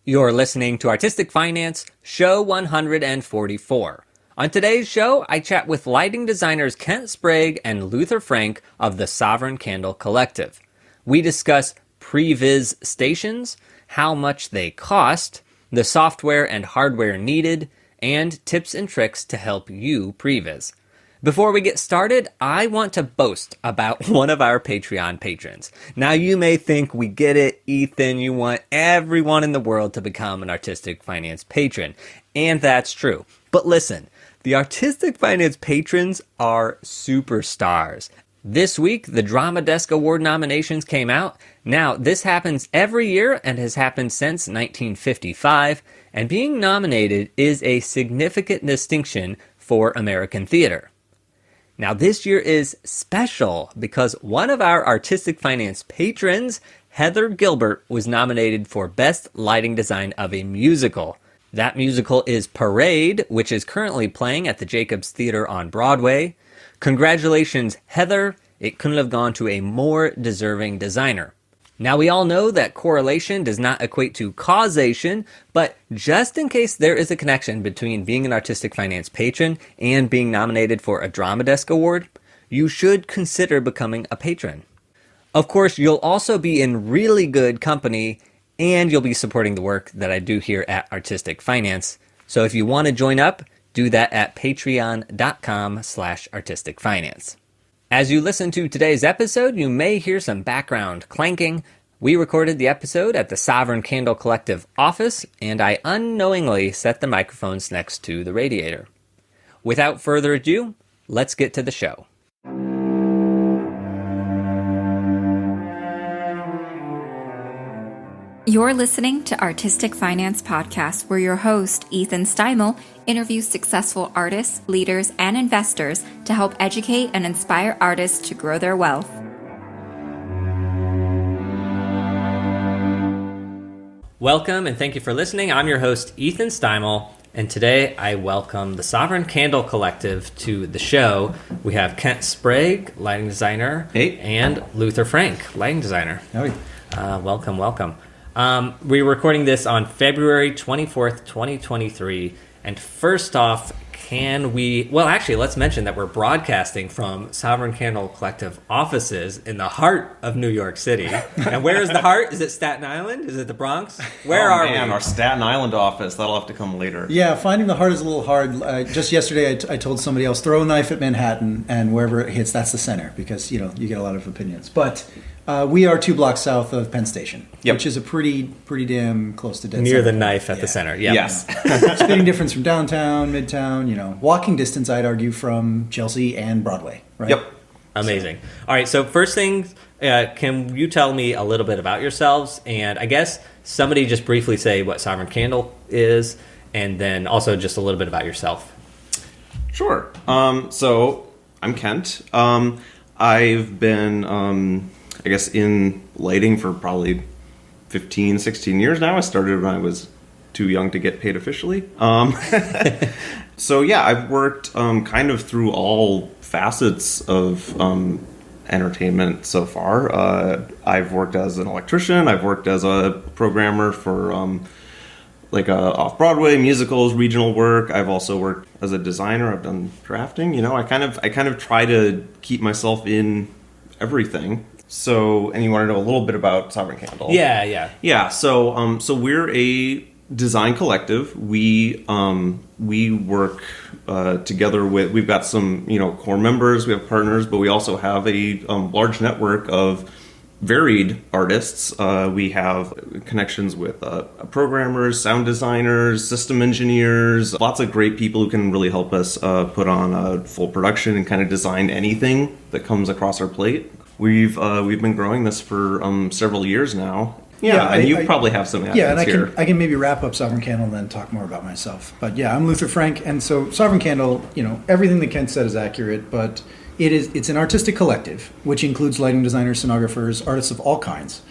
You're listening to Artistic Finance, show 144. On today's show, I chat with lighting designers Kent Sprague and Luther Frank of the Sovereign Candle Collective. We discuss Previz stations, how much they cost, the software and hardware needed, and tips and tricks to help you Previz. Before we get started, I want to boast about one of our Patreon patrons. Now you may think, we get it, Ethan, you want everyone in the world to become an Artistic Finance patron. And that's true. But listen, the Artistic Finance patrons are superstars. This week, the Drama Desk Award nominations came out. Now, this happens every year and has happened since 1955. And being nominated is a significant distinction for American theater. Now, this year is special because one of our Artistic Finance patrons, Heather Gilbert, was nominated for Best Lighting Design of a Musical. That musical is Parade, which is currently playing at the Jacobs Theater on Broadway. Congratulations, Heather. It couldn't have gone to a more deserving designer. Now, we all know that correlation does not equate to causation, but just in case there is a connection between being an Artistic Finance patron and being nominated for a Drama Desk Award, you should consider becoming a patron. Of course, you'll also be in really good company, and you'll be supporting the work that I do here at Artistic Finance. So if you want to join up, do that at patreon.com/artisticfinance. As you listen to today's episode, you may hear some background clanking. We recorded the episode at the Sovereign Candle Collective office, and I unknowingly set the microphones next to the radiator. Without further ado, let's get to the show. You're listening to Artistic Finance Podcast, where your host, Ethan Steimel, interviews successful artists, leaders, and investors to help educate and inspire artists to grow their wealth. Welcome and thank you for listening. I'm your host, Ethan Steimel, and today I welcome the Sovereign Candle Collective to the show. We have Kent Sprague, lighting designer, hey, and Luther Frank, lighting designer. Howdy. Welcome. We're recording this on February 24th, 2023. And first off, let's mention that we're broadcasting from Sovereign Candle Collective offices in the heart of New York City. And where is the heart? Is it Staten Island? Is it the Bronx? Where are we? Our Staten Island office. That'll have to come later. Yeah, finding the heart is a little hard. Just yesterday, I told somebody else, throw a knife at Manhattan, and wherever it hits, that's the center, because, you get a lot of opinions. But we are 2 blocks south of Penn Station, which is a pretty damn close to dead near center. The knife at the center. Yep. Yes. Spitting difference from downtown, midtown, walking distance, I'd argue, from Chelsea and Broadway, right? Yep. Amazing. All right, so first things, can you tell me a little bit about yourselves? And I guess somebody just briefly say what Sovereign Candle is, and then also just a little bit about yourself. Sure. So I'm Kent. I've been, in lighting for probably 15, 16 years now. I started when I was too young to get paid officially. So yeah, I've worked kind of through all facets of entertainment so far. I've worked as an electrician. I've worked as a programmer for off-Broadway musicals, regional work. I've also worked as a designer. I've done drafting. I kind of try to keep myself in everything. So, and you want to know a little bit about Sovereign Candle? Yeah. So we're a design collective. We work together with. We've got some core members. We have partners, but we also have a large network of varied artists. We have connections with programmers, sound designers, system engineers, lots of great people who can really help us put on a full production and kind of design anything that comes across our plate. We've been growing this for several years now. And you probably have some advocates here. I can maybe wrap up Sovereign Candle and then talk more about myself. But yeah, I'm Luther Frank, and so Sovereign Candle, everything that Kent said is accurate, but it's an artistic collective, which includes lighting designers, scenographers, artists of all kinds.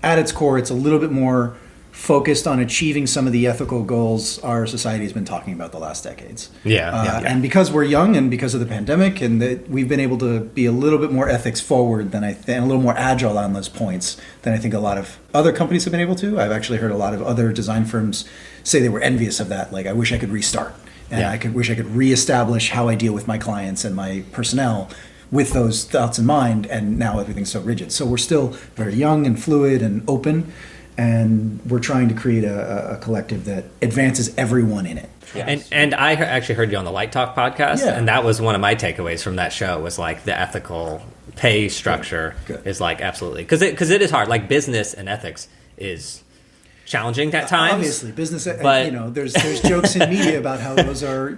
At its core, it's a little bit more focused on achieving some of the ethical goals our society has been talking about the last decades. And because we're young and because of the pandemic, and that we've been able to be a little bit more ethics forward than and a little more agile on those points than I think a lot of other companies have been able to. I've actually heard a lot of other design firms say they were envious of that. Like, I wish I could restart, and I wish I could reestablish how I deal with my clients and my personnel with those thoughts in mind, and now everything's so rigid. So we're still very young and fluid and open, and we're trying to create a collective that advances everyone in it. Yes. And I actually heard you on the Light Talk podcast, and that was one of my takeaways from that show, was like the ethical pay structure is like absolutely, because it is hard. Like, business and ethics is challenging at times. Obviously, business, but there's jokes in media about how those are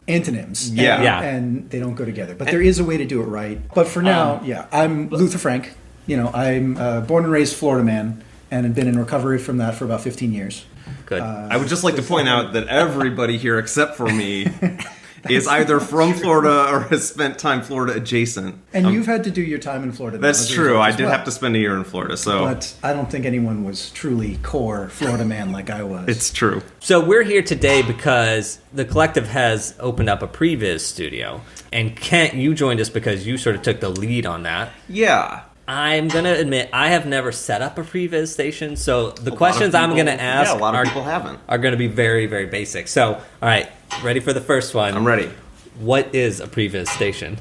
antonyms. And they don't go together. But there is a way to do it right. But for now, I'm Luther Frank. I'm a born and raised Florida man, and have been in recovery from that for about 15 years. Good. I would just like to point out that everybody here except for me is either from Florida or has spent time Florida adjacent. And you've had to do your time in Florida. That's true. I did have to spend a year in Florida. But I don't think anyone was truly core Florida man like I was. It's true. So we're here today because the collective has opened up a Previz studio. And Kent, you joined us because you sort of took the lead on that. Yeah. I'm going to admit, I have never set up a Previz station, so the questions I'm going to ask a lot of people haven't. Are going to be very, very basic. So, all right, ready for the first one? I'm ready. What is a Previz station?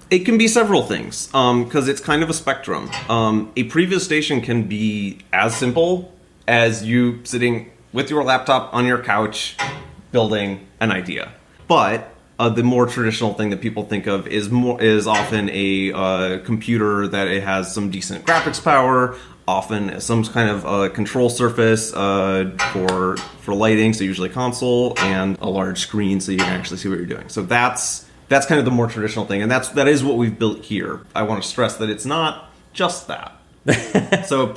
It can be several things, because it's kind of a spectrum. A Previz station can be as simple as you sitting with your laptop on your couch building an idea. But the more traditional thing that people think of is often a computer that it has some decent graphics power, often some kind of control surface for lighting, so usually a console, and a large screen so you can actually see what you're doing. So that's kind of the more traditional thing, and that is what we've built here. I want to stress that it's not just that. So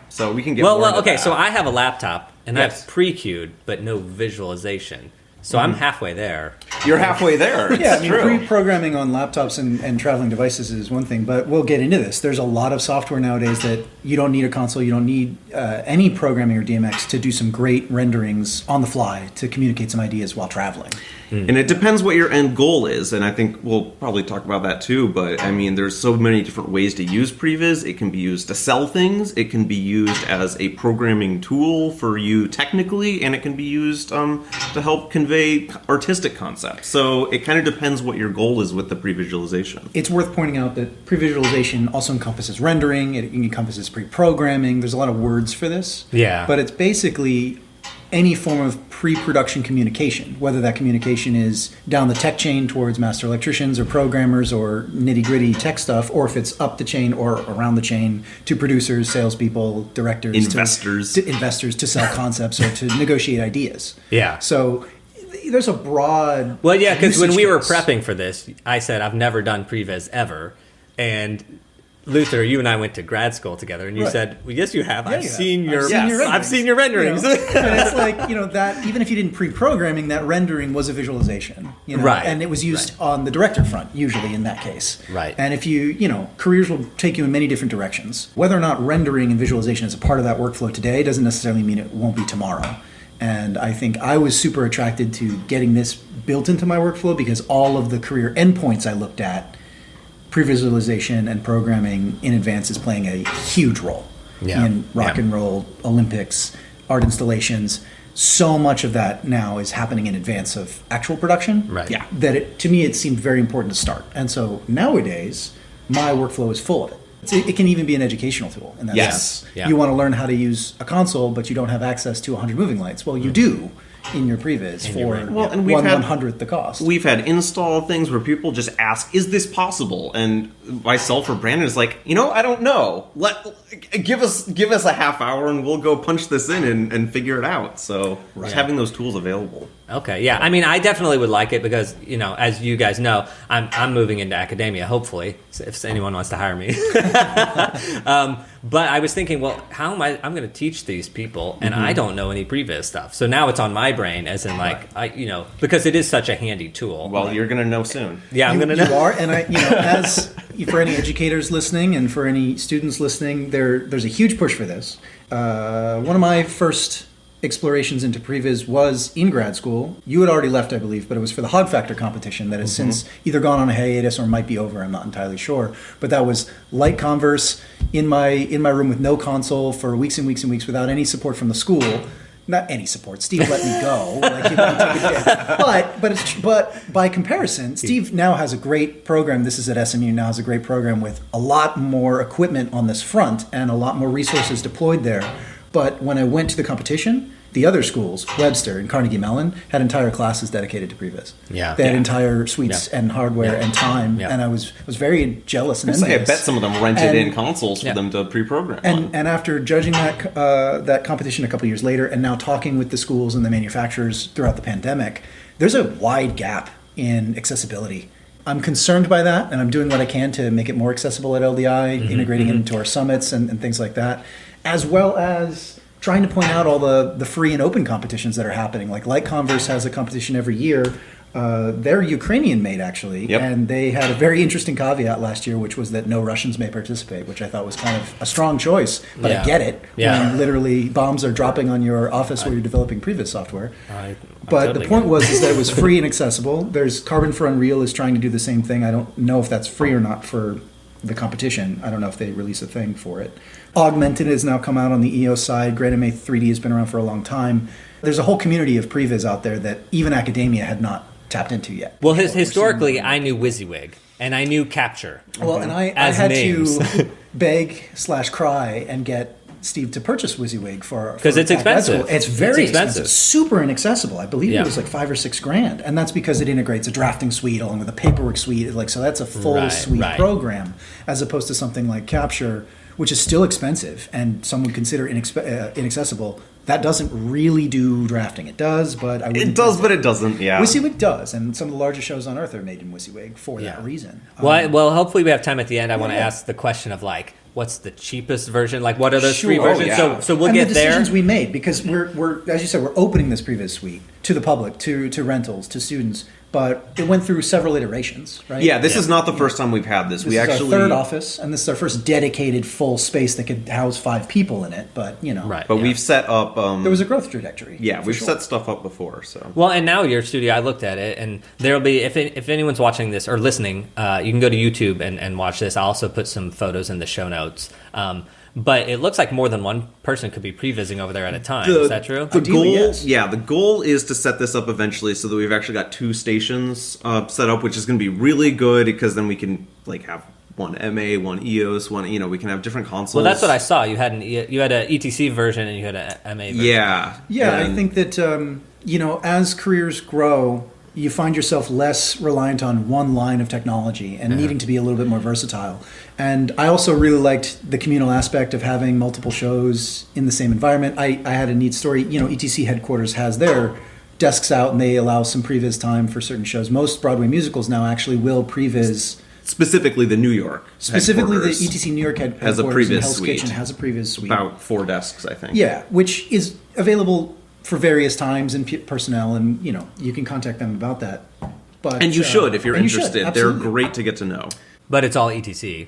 so we can get more into okay. that. So I have a laptop and I've pre-queued, but no visualization. So I'm halfway there. You're halfway there. Yeah, pre-programming on laptops and traveling devices is one thing, but we'll get into this. There's a lot of software nowadays that you don't need a console, you don't need any programming or DMX to do some great renderings on the fly to communicate some ideas while traveling. And it depends what your end goal is, and I think we'll probably talk about that too, but I mean, there's so many different ways to use Previz. It can be used to sell things, it can be used as a programming tool for you technically, and it can be used to help convey artistic concepts. So it kind of depends what your goal is with the pre-visualization. It's worth pointing out that pre-visualization also encompasses rendering, it encompasses pre-programming. There's a lot of words for this. Yeah. But it's basically any form of pre-production communication, whether that communication is down the tech chain towards master electricians or programmers or nitty-gritty tech stuff, or if it's up the chain or around the chain to producers, salespeople, directors, investors to sell concepts or to negotiate ideas. Yeah. So there's a broad Well, yeah, because when we were case. prepping for this, I said I've never done Previz ever, and Luther, you and I went to grad school together, and you said, "Well, yes, you have. I've seen your renderings." And it's like, that even if you didn't pre-programming, that rendering was a visualization, right? And it was used on the director front, usually in that case, right? And if careers will take you in many different directions. Whether or not rendering and visualization is a part of that workflow today doesn't necessarily mean it won't be tomorrow. And I think I was super attracted to getting this built into my workflow because all of the career endpoints I looked at, pre-visualization and programming in advance is playing a huge role in rock and roll, Olympics, art installations. So much of that now is happening in advance of actual production. Right. Yeah. That to me, it seemed very important to start. And so nowadays, my workflow is full of it. It can even be an educational tool in that sense. Yeah. You want to learn how to use a console, but you don't have access to 100 moving lights. Well, you do in your Previz for and 1/100th the cost. We've had install things where people just ask, "Is this possible?" And myself or Brandon is like, I don't know. Give us a half hour and we'll go punch this in and figure it out. So just having those tools available. Okay, yeah. I mean, I definitely would like it because, as you guys know, I'm moving into academia, hopefully, if anyone wants to hire me. But I was thinking, well, how am I'm going to teach these people, and I don't know any Previz stuff. So now it's on my brain, as in, because it is such a handy tool. Well, you're going to know soon. Yeah, I'm going to know. You are, and as for any educators listening and for any students listening, there's a huge push for this. one of my first explorations into Previz was in grad school. You had already left, I believe, but it was for the Hog Factor competition that has since either gone on a hiatus or might be over. I'm not entirely sure. But that was light Converse in my room with no console for weeks and weeks and weeks without any support from the school. Not any support. Steve let me go. Like, he wouldn't take it. But by comparison, Steve now has a great program. This is at SMU now has a great program with a lot more equipment on this front and a lot more resources deployed there. But when I went to the competition, the other schools, Webster and Carnegie Mellon, had entire classes dedicated to Previz. Yeah. They had entire suites and hardware and time. Yeah. And I was very jealous and envious. I bet some of them rented in consoles for them to pre-program. And after judging that competition a couple years later, and now talking with the schools and the manufacturers throughout the pandemic, there's a wide gap in accessibility. I'm concerned by that, and I'm doing what I can to make it more accessible at LDI, integrating it into our summits and things like that, as well as trying to point out all the free and open competitions that are happening. Like Light Converse has a competition every year. They're Ukrainian-made, actually, and they had a very interesting caveat last year, which was that no Russians may participate, which I thought was kind of a strong choice, but I get it. When literally bombs are dropping on your office where you're developing Previz software. But totally the point was that it was free and accessible. There's Carbon for Unreal is trying to do the same thing. I don't know if that's free or not for the competition. I don't know if they release a thing for it. Augmented has now come out on the EOS side. GradMA 3D has been around for a long time. There's a whole community of Previz out there that even academia had not tapped into yet. Well, historically, I knew WYSIWYG and I knew Capture. Well, and I had to beg/cry and get Steve to purchase WYSIWYG for because it's expensive. It's very expensive. Super inaccessible. I believe it was like $5 or $6 grand, and that's because it integrates a drafting suite along with a paperwork suite. Like, so that's a full suite program, as opposed to something like Capture, which is still expensive and some would consider inaccessible. That doesn't really do drafting. It does, but I wouldn't. It does, but it doesn't. Yeah, WYSIWYG does, and some of the largest shows on earth are made in WYSIWYG for that reason. Well, hopefully we have time at the end. I want to ask the question of like, what's the cheapest version? Like, what are those free versions? So we'll get the decisions we made, because we're as you said, we're opening this Previz suite to the public, to rentals, to students. But it went through several iterations, right? Yeah, this is not the first time we've had this. This is our third office, and this is our first dedicated full space that could house 5 people in it. But but we've set up. There was a growth trajectory. Yeah, we've set stuff up before. So and now your studio, I looked at it, and there'll be if anyone's watching this or listening, you can go to YouTube and watch this. I'll also put some photos in the show notes. But it looks like more than one person could be prevising over there at a time. Is that true? The goal is to set this up eventually so that we've actually got 2 stations set up, which is going to be really good because then we can like have one MA, one EOS, one we can have different consoles. Well, that's what I saw. You had an ETC version and you had an MA version. Yeah. I think that as careers grow, you find yourself less reliant on one line of technology and needing to be a little bit more versatile. And I also really liked the communal aspect of having multiple shows in the same environment. I had a neat story. ETC headquarters has their desks out and they allow some previs time for certain shows. Most Broadway musicals now actually will previs. Specifically the New York Specifically the ETC New York headquarters has a previs Hell's suite. Kitchen has a previs suite. About 4 desks, I think. Yeah, which is available for various times and personnel, and you can contact them about that. But you should if you're interested. They're absolutely great to get to know. But it's all ETC.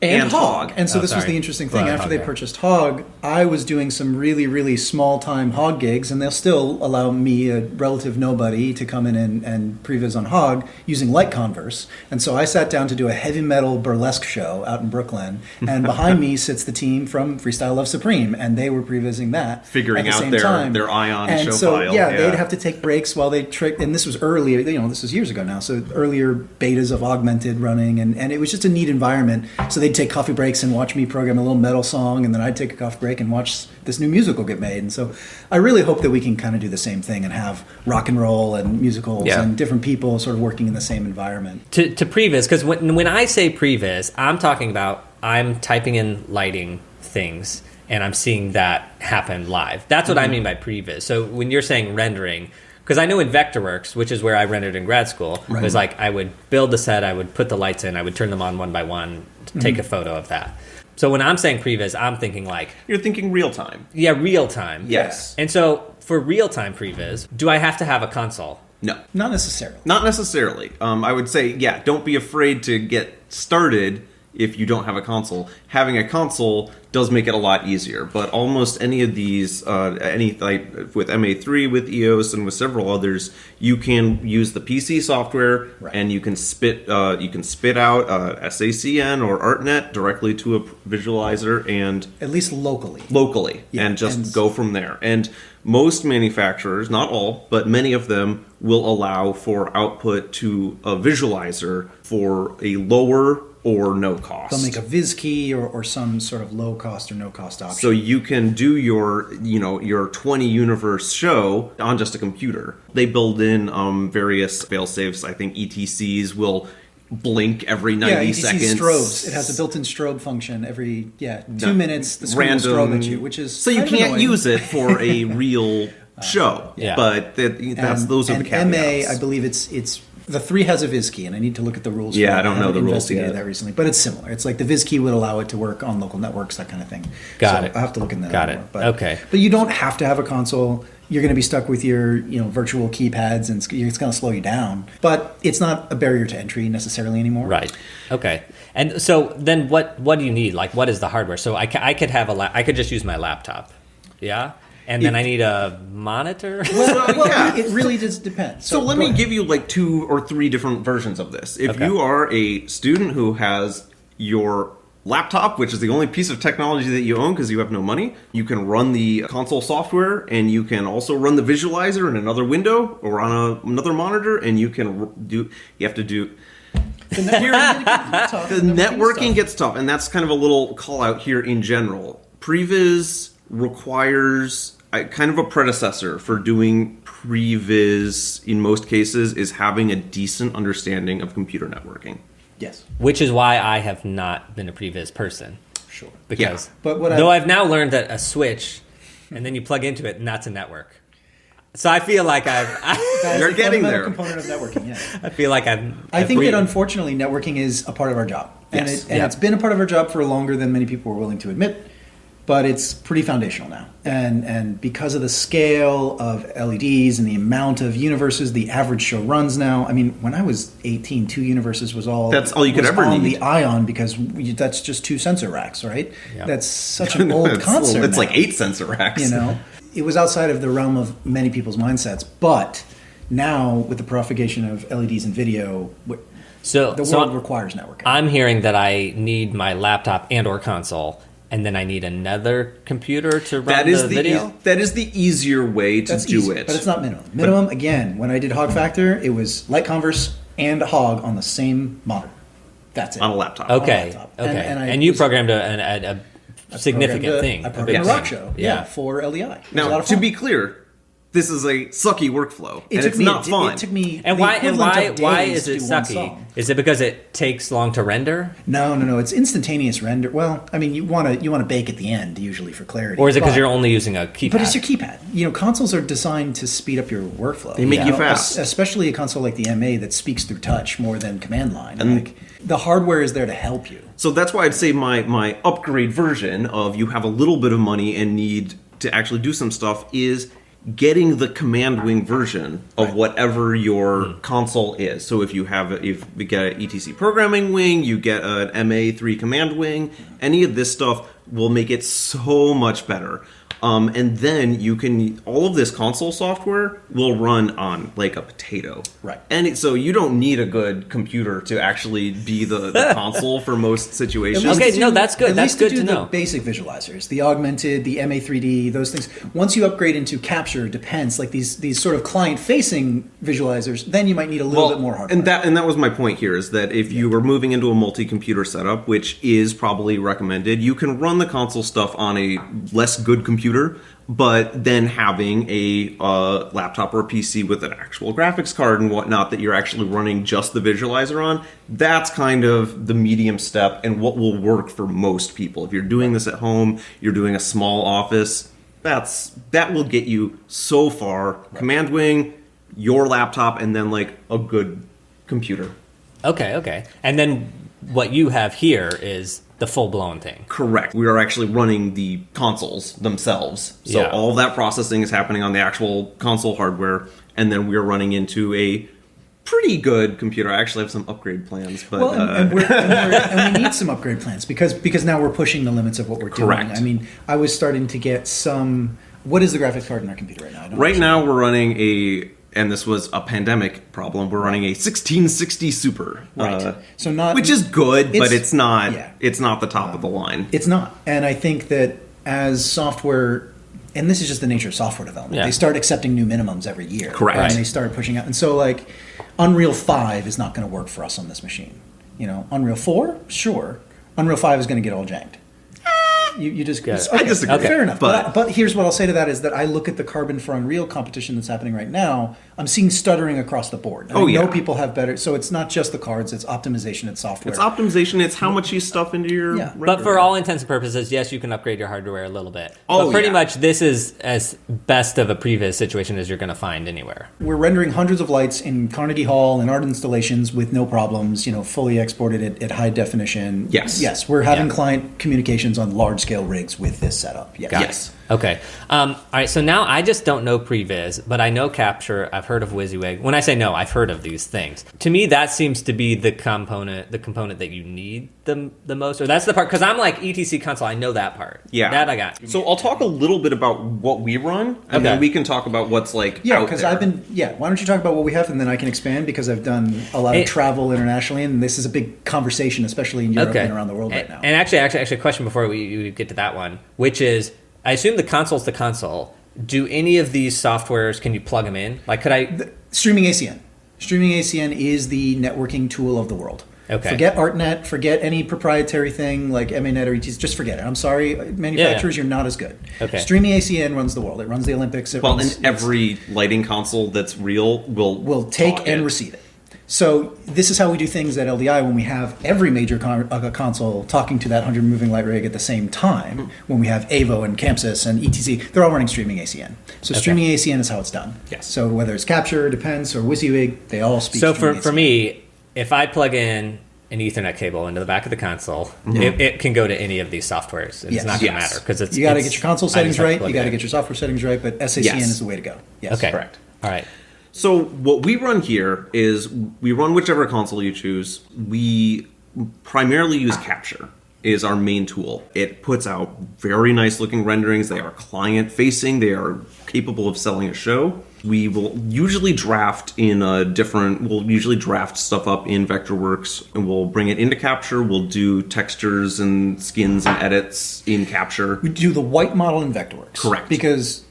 And Hog. And so this was the interesting thing. After they purchased Hog, I was doing some really, really small-time Hog gigs, and they'll still allow me, a relative nobody, to come in and previs on Hog using light Converse. And so I sat down to do a heavy metal burlesque show out in Brooklyn, and behind me sits the team from Freestyle Love Supreme, and they were prevising that. Figuring at the out same time. their Ion and show so, file. They'd have to take breaks while they tricked, and this was earlier, this was years ago now, so earlier betas of Augmented running, and it was just a neat environment. So they'd take coffee breaks and watch me program a little metal song, and then I'd take a coffee break and watch this new musical get made. And so I really hope that we can kind of do the same thing and have rock and roll and musicals and different people sort of working in the same environment. To previs, because when I say previs, I'm talking about I'm typing in lighting things and I'm seeing that happen live. That's what I mean by previs. So when you're saying rendering, because I know in Vectorworks, which is where I rendered in grad school, it was like I would build the set, I would put the lights in, I would turn them on one by one, take a photo of that. So when I'm saying previs, I'm thinking like... You're thinking real time. Yeah, real time. Yes. And so for real time previs, do I have to have a console? No. Not necessarily. Not necessarily. I would say, don't be afraid to get started if you don't have a console. Having a console does make it a lot easier, but almost any of these, like with MA3, with EOS, and with several others, you can use the PC software, and you can spit out SACN or ArtNet directly to a visualizer, and at least locally, and just go from there. And most manufacturers, not all, but many of them, will allow for output to a visualizer for a lower or no cost. They'll make a Viz key or some sort of low cost or no cost option. So you can do your 20 universe show on just a computer. They build in various fail-safes. I think ETCs will blink every 90 seconds. Strobes. It has a built-in strobe function every 2 minutes. The screen will strobe at you, which is so you can't use it for a real show. But those are the caveats. MA, I believe it's the 3 has a Viz key, and I need to look at the rules. Yeah, I don't know the rules yet. Investigated that recently, but it's similar. It's like the Viz key would allow it to work on local networks, that kind of thing. Got it. I have to look in that. Got it. But, okay. But you don't have to have a console. You're going to be stuck with your virtual keypads, and it's going to slow you down. But it's not a barrier to entry necessarily anymore. Right. Okay. And so then, what do you need? Like, what is the hardware? So I could have I could just use my laptop. Yeah. And then I need a monitor? Well, it really just depends. So let me give you like 2 or 3 different versions of this. If you are a student who has your laptop, which is the only piece of technology that you own because you have no money, you can run the console software, and you can also run the visualizer in another window or on another monitor, and you have to do... The networking gets tough, and that's kind of a little call out here in general. Previz requires kind of a predecessor for doing Previz in most cases is having a decent understanding of computer networking. Yes. Which is why I have not been a Previz person. Sure. Because but I've now learned that a switch, and then you plug into it, and that's a network. So I feel like you're getting there. Component of networking, yeah. I feel like I think that unfortunately networking is a part of our job. Yes. And it's been a part of our job for longer than many people are willing to admit. But it's pretty foundational now. And because of the scale of LEDs and the amount of universes the average show runs now, I mean, when I was 18, 2 universes was all... That's all you could ever on need. The Ion, because that's just 2 sensor racks, right? Yep. That's such an old concept. It's like 8 sensor racks. It was outside of the realm of many people's mindsets. But now, with the propagation of LEDs and video... the world requires networking. I'm hearing that I need my laptop and or console, and then I need another computer to run the video? That is the easier way to do it. But it's not minimum. Minimum, again, when I did Hog Factor, it was like Converse and Hog on the same monitor. That's it. On a laptop. Okay. And you programmed a significant thing. I programmed a rock show for LEI. Now, to be clear, this is a sucky workflow, and it's not fun. It took me why is it sucky? Is it because it takes long to render? No. It's instantaneous render. Well, I mean, you want to bake at the end usually for clarity. Or is it because you're only using a keypad? But it's your keypad. Consoles are designed to speed up your workflow. They make you fast, especially a console like the MA that speaks through touch more than command line. And the hardware is there to help you. So that's why I'd say my upgrade version of you have a little bit of money and need to actually do some stuff is getting the command wing version of whatever your console is. So if you get an ETC programming wing, you get an MA3 command wing, any of this stuff will make it so much better. And then all of this console software will run on like a potato. Right. And so you don't need a good computer to actually be the console for most situations. Okay, that's good. That's good to know. The basic visualizers, the Augmented, the MA3D, those things. Once you upgrade into Capture, Depence, like these sort of client-facing visualizers, then you might need a little bit more hardware. And that was my point here, is that if you were moving into a multi-computer setup, which is probably recommended, you can run the console stuff on a less good computer, but then having a laptop or a PC with an actual graphics card and whatnot that you're actually running just the visualizer on, that's kind of the medium step and what will work for most people. If you're doing this at home, you're doing a small office, that will get you so far. Right. Command wing, your laptop, and then like a good computer. Okay. And then what you have here is the full-blown thing. Correct. We are actually running the consoles themselves. So all of that processing is happening on the actual console hardware, and then we are running into a pretty good computer. I actually have some upgrade plans, but well, and we need some upgrade plans because now we're pushing the limits of what we're doing. Correct. I mean, I was starting to get some. What is the graphics card in our computer right now? Right now we're running and this was a pandemic problem. We're running a 1660 Super, right? Which is good, but it's not. Yeah. It's not the top of the line. It's not, and I think that as software. And this is just the nature of software development. Yeah. They start accepting new minimums every year. Correct. And they start pushing out. And so, like, Unreal 5 is not going to work for us on this machine. You know, Unreal 4, sure. Unreal 5 is going to get all janked. You just Got it. I disagree. Okay. Fair enough. But But here's what I'll say to that is that I look at the Carbon for Unreal competition that's happening right now. I'm seeing stuttering across the board. I know people have better. So it's not just the cards. It's optimization. It's software. it's optimization. It's how much you stuff into your. Yeah. But for renderer. all intents and purposes, yes, you can upgrade your hardware a little bit. Oh, but pretty yeah. much this is as best of a Previz situation as you're going to find anywhere. We're rendering hundreds of lights in Carnegie Hall and art installations with no problems, fully exported at high definition. Yes. Yes, we're having Yeah. client communications on large-scale rigs with this setup. Yes. Yes. Okay. All right. So now I just don't know Previz, but I know Capture. I've heard of WYSIWYG. When I say no, I've heard of these things. To me, that seems to be the component that you need the most, or that's the part. Because I'm like ETC console. I know that part. Yeah. That I got. So I'll talk a little bit about what we run, and then Okay. we can talk about what's like. Yeah, out because there. why don't you talk about what we have and then I can expand because I've done a lot of travel internationally and this is a big conversation, especially in Europe and around the world right now. And actually, a question before we get to that one, which is, I assume the console's the console. Do any of these softwares, can you plug them in? Like, could I... Streaming ACN. Streaming ACN is the networking tool of the world. Okay. Forget ArtNet, forget any proprietary thing like MANet or ETS, just forget it. I'm sorry, manufacturers, you're not as good. Okay. Streaming ACN runs the world. It runs the Olympics. And every lighting console that's real will take talk and it. receive it. So this is how we do things at LDI when we have every major console talking to that 100 moving light rig at the same time. When we have AVO and Chamsys and ETC, they're all running streaming ACN. So streaming ACN is how it's done. Yes. So whether it's Capture, Depence, or WYSIWYG, they all speak So streaming for ACN. me, if I plug in an Ethernet cable into the back of the console, it can go to any of these softwares. It's Yes. not going to Yes. matter because it's You got to get your console I settings just have to right. plug You got it to in. get your software settings right. But SACN Yes. is the way to go. Yes. Okay. Correct. All right. So what we run here is we run whichever console you choose. We primarily use Capture is our main tool. It puts out very nice looking renderings. They are client facing. They are capable of selling a show. We will usually draft we'll usually draft stuff up in Vectorworks and we'll bring it into Capture. We'll do textures and skins and edits in Capture. We do the white model in Vectorworks. Correct. Because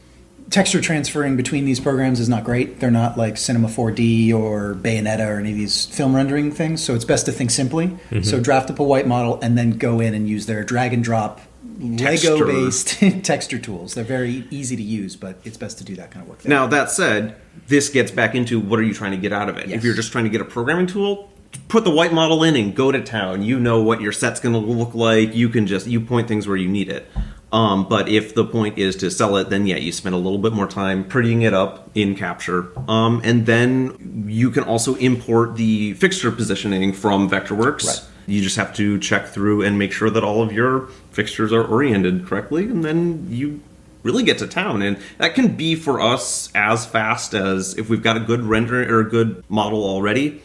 texture transferring between these programs is not great. They're not like Cinema 4D or Bayonetta or any of these film rendering things. So it's best to think simply. So draft up a white model and then go in and use their drag and drop Lego-based texture tools. They're very easy to use, but it's best to do that kind of work there. Now, that said, this gets back into what are you trying to get out of it. Yes. If you're just trying to get a programming tool, put the white model in and go to town. You know what your set's going to look like. You can you point things where you need it. But if the point is to sell it, then you spend a little bit more time prettying it up in Capture. And then you can also import the fixture positioning from Vectorworks. Right. You just have to check through and make sure that all of your fixtures are oriented correctly, and then you really get to town. And that can be for us as fast as, if we've got a good render or a good model already,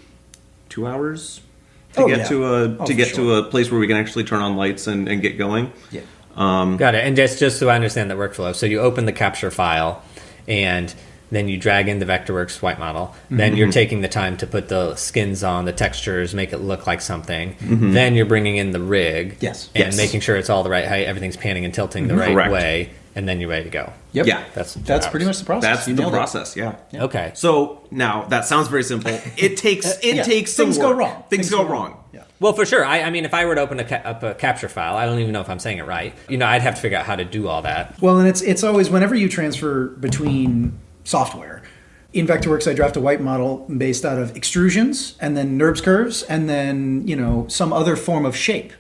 2 hours to get to a place where we can actually turn on lights and get going. Yeah. Got it. And just so I understand the workflow, so you open the Capture file, and then you drag in the Vectorworks white model. Then you're taking the time to put the skins on, the textures, make it look like something. Then you're bringing in the rig, Yes. and Yes. making sure it's all the right height, everything's panning and tilting the right Correct. way, and then you're ready to go. Yep. Yeah. That's pretty much the process. That's You the nailed it. process, yeah. Okay. So now that sounds very simple. It takes some Things go work. wrong. Things go wrong. Yeah. Well, for sure. I mean, if I were to open up a Capture file, I don't even know if I'm saying it right. I'd have to figure out how to do all that. Well, and it's always whenever you transfer between software. In Vectorworks, I draft a white model based out of extrusions and then NURBS curves and then, some other form of shape.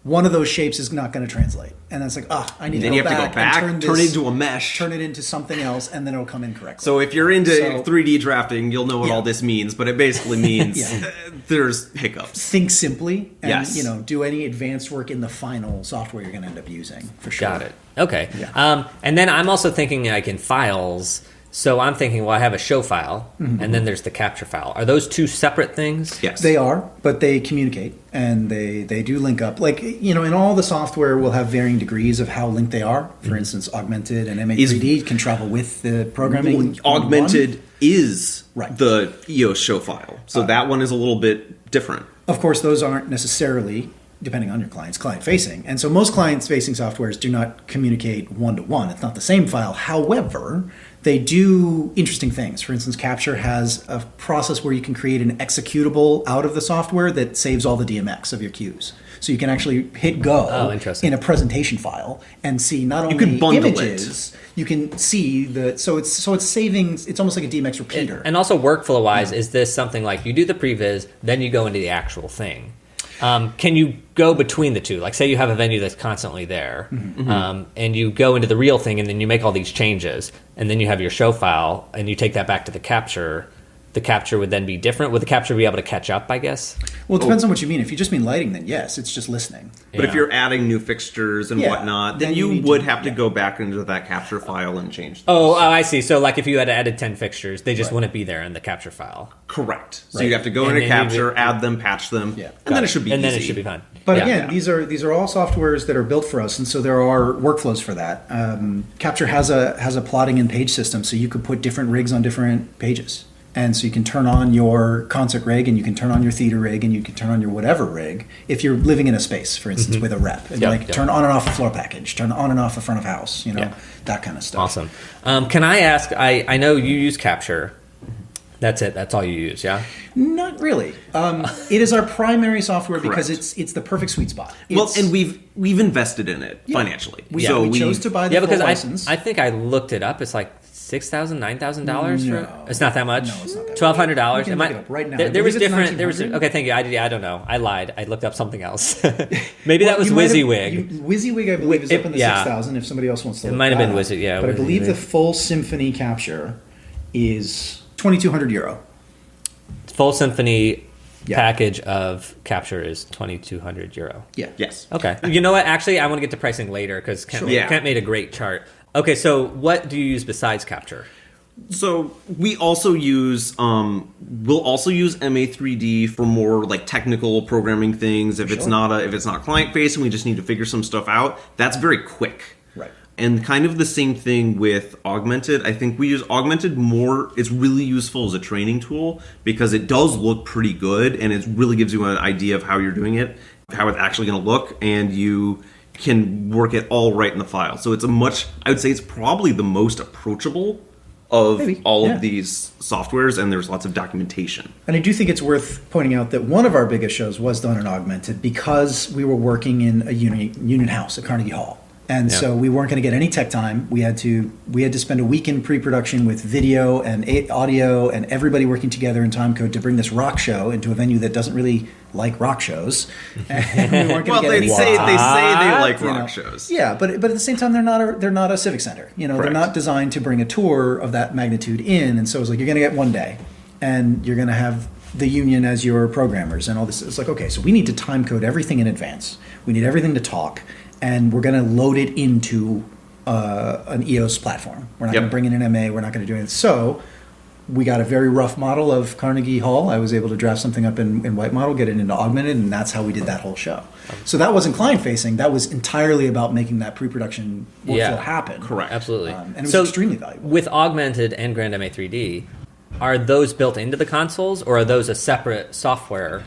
One of those shapes is not going to translate. And that's like, I need to Then go you have to back go back, and turn it into a mesh. turn it into something else, and then it'll come in correctly. So if you're into So- 3D drafting, you'll know what Yeah. all this means, but it basically means Yeah. there's hiccups. think simply and, Yes. do any advanced work in the final software you're going to end up using, for sure. Got it. Okay. Yeah. And then I'm also thinking like in files, So I'm thinking, well, I have a show file, and then there's the capture file. Are those two separate things? Yes. They are, but they communicate, and they do link up. Like, in all the software will have varying degrees of how linked they are. For instance, Augmented and MA3D can travel with the programming. Augmented is Right. the EOS show file. So that one is a little bit different. Of course, those aren't necessarily, depending on your clients, client-facing. And so most client-facing softwares do not communicate one-to-one. It's not the same file. However, they do interesting things. For instance, Capture has a process where you can create an executable out of the software that saves all the DMX of your queues. So you can actually hit go in a presentation file and see not only images, you can see the so it's saving. It's almost like a DMX repeater. And also workflow wise, is this something like you do the previs, then you go into the actual thing? Can you go between the two? Like, say you have a venue that's constantly there, and you go into the real thing, and then you make all these changes, and then you have your show file, and you take that back to the capture. The capture would then be different. Would the capture be able to catch up, I guess? Well, it depends on what you mean. If you just mean lighting, then yes, it's just listening. But if you're adding new fixtures and whatnot, then you would have to go back into that capture file and change those. Oh, I see. So, like, if you had added 10 fixtures, they just wouldn't be there in the capture file. Correct. So you'd have to go into capture, add them, patch them, and then it should be easy. And then it should be fine. But again, these are all softwares that are built for us, and so there are workflows for that. Capture has a plotting and page system, so you could put different rigs on different pages. And so you can turn on your concert rig, and you can turn on your theater rig, and you can turn on your whatever rig if you're living in a space, for instance, with a rep. And turn on and off a floor package, turn on and off a front of house, that kind of stuff. Awesome. Can I ask, I know you use Capture. That's it. That's all you use, yeah? Not really. It is our primary software because it's the perfect sweet spot. And we've invested in it financially. We chose to buy the full license. I think I looked it up. It's like $6,000, $9,000 for it. It's not that much. No, it's not that $1,200. You can look it up right now. There was different. Okay, thank you. I don't know. I lied. I looked up something else. Maybe that was WYSIWYG. WYSIWYG, I believe, is up in the 6,000. If somebody else wants to, it might have been WYSIWYG. Yeah, but I believe the full symphony capture is €2,200. Full symphony package of capture is €2,200. Yeah. Yes. Okay. You know what? Actually, I want to get to pricing later because Kent made a great chart. Okay, so what do you use besides capture? So we also use we'll also use MA3D for more like technical programming things. If it's not client facing, we just need to figure some stuff out. That's very quick. Right. And kind of the same thing with Augmented. I think we use Augmented more. It's really useful as a training tool because it does look pretty good, and it really gives you an idea of how you're doing it, how it's actually going to look, and you can work it all right in the file. So it's I would say it's probably the most approachable of all of these softwares, and there's lots of documentation. And I do think it's worth pointing out that one of our biggest shows was done in Augmented because we were working in a union house at Carnegie Hall. And so we weren't going to get any tech time. We had to spend a week in pre-production with video and audio and everybody working together in timecode to bring this rock show into a venue that doesn't really like rock shows. And we weren't going to get any they tech say time. they like rock shows. Yeah, but at the same time, they're not a civic center. They're not designed to bring a tour of that magnitude in. And so it was like, you're going to get one day, and you're going to have the union as your programmers and all this. It's like, okay, so we need to timecode everything in advance. We need everything to talk. And we're going to load it into an EOS platform. We're not going to bring in an MA. We're not going to do anything. So we got a very rough model of Carnegie Hall. I was able to draft something up in white model, get it into Augmented, and that's how we did that whole show. So that wasn't client-facing. That was entirely about making that pre-production workflow happen. Correct. Absolutely. And it was extremely valuable. With Augmented and Grand MA3D, are those built into the consoles, or are those a separate software?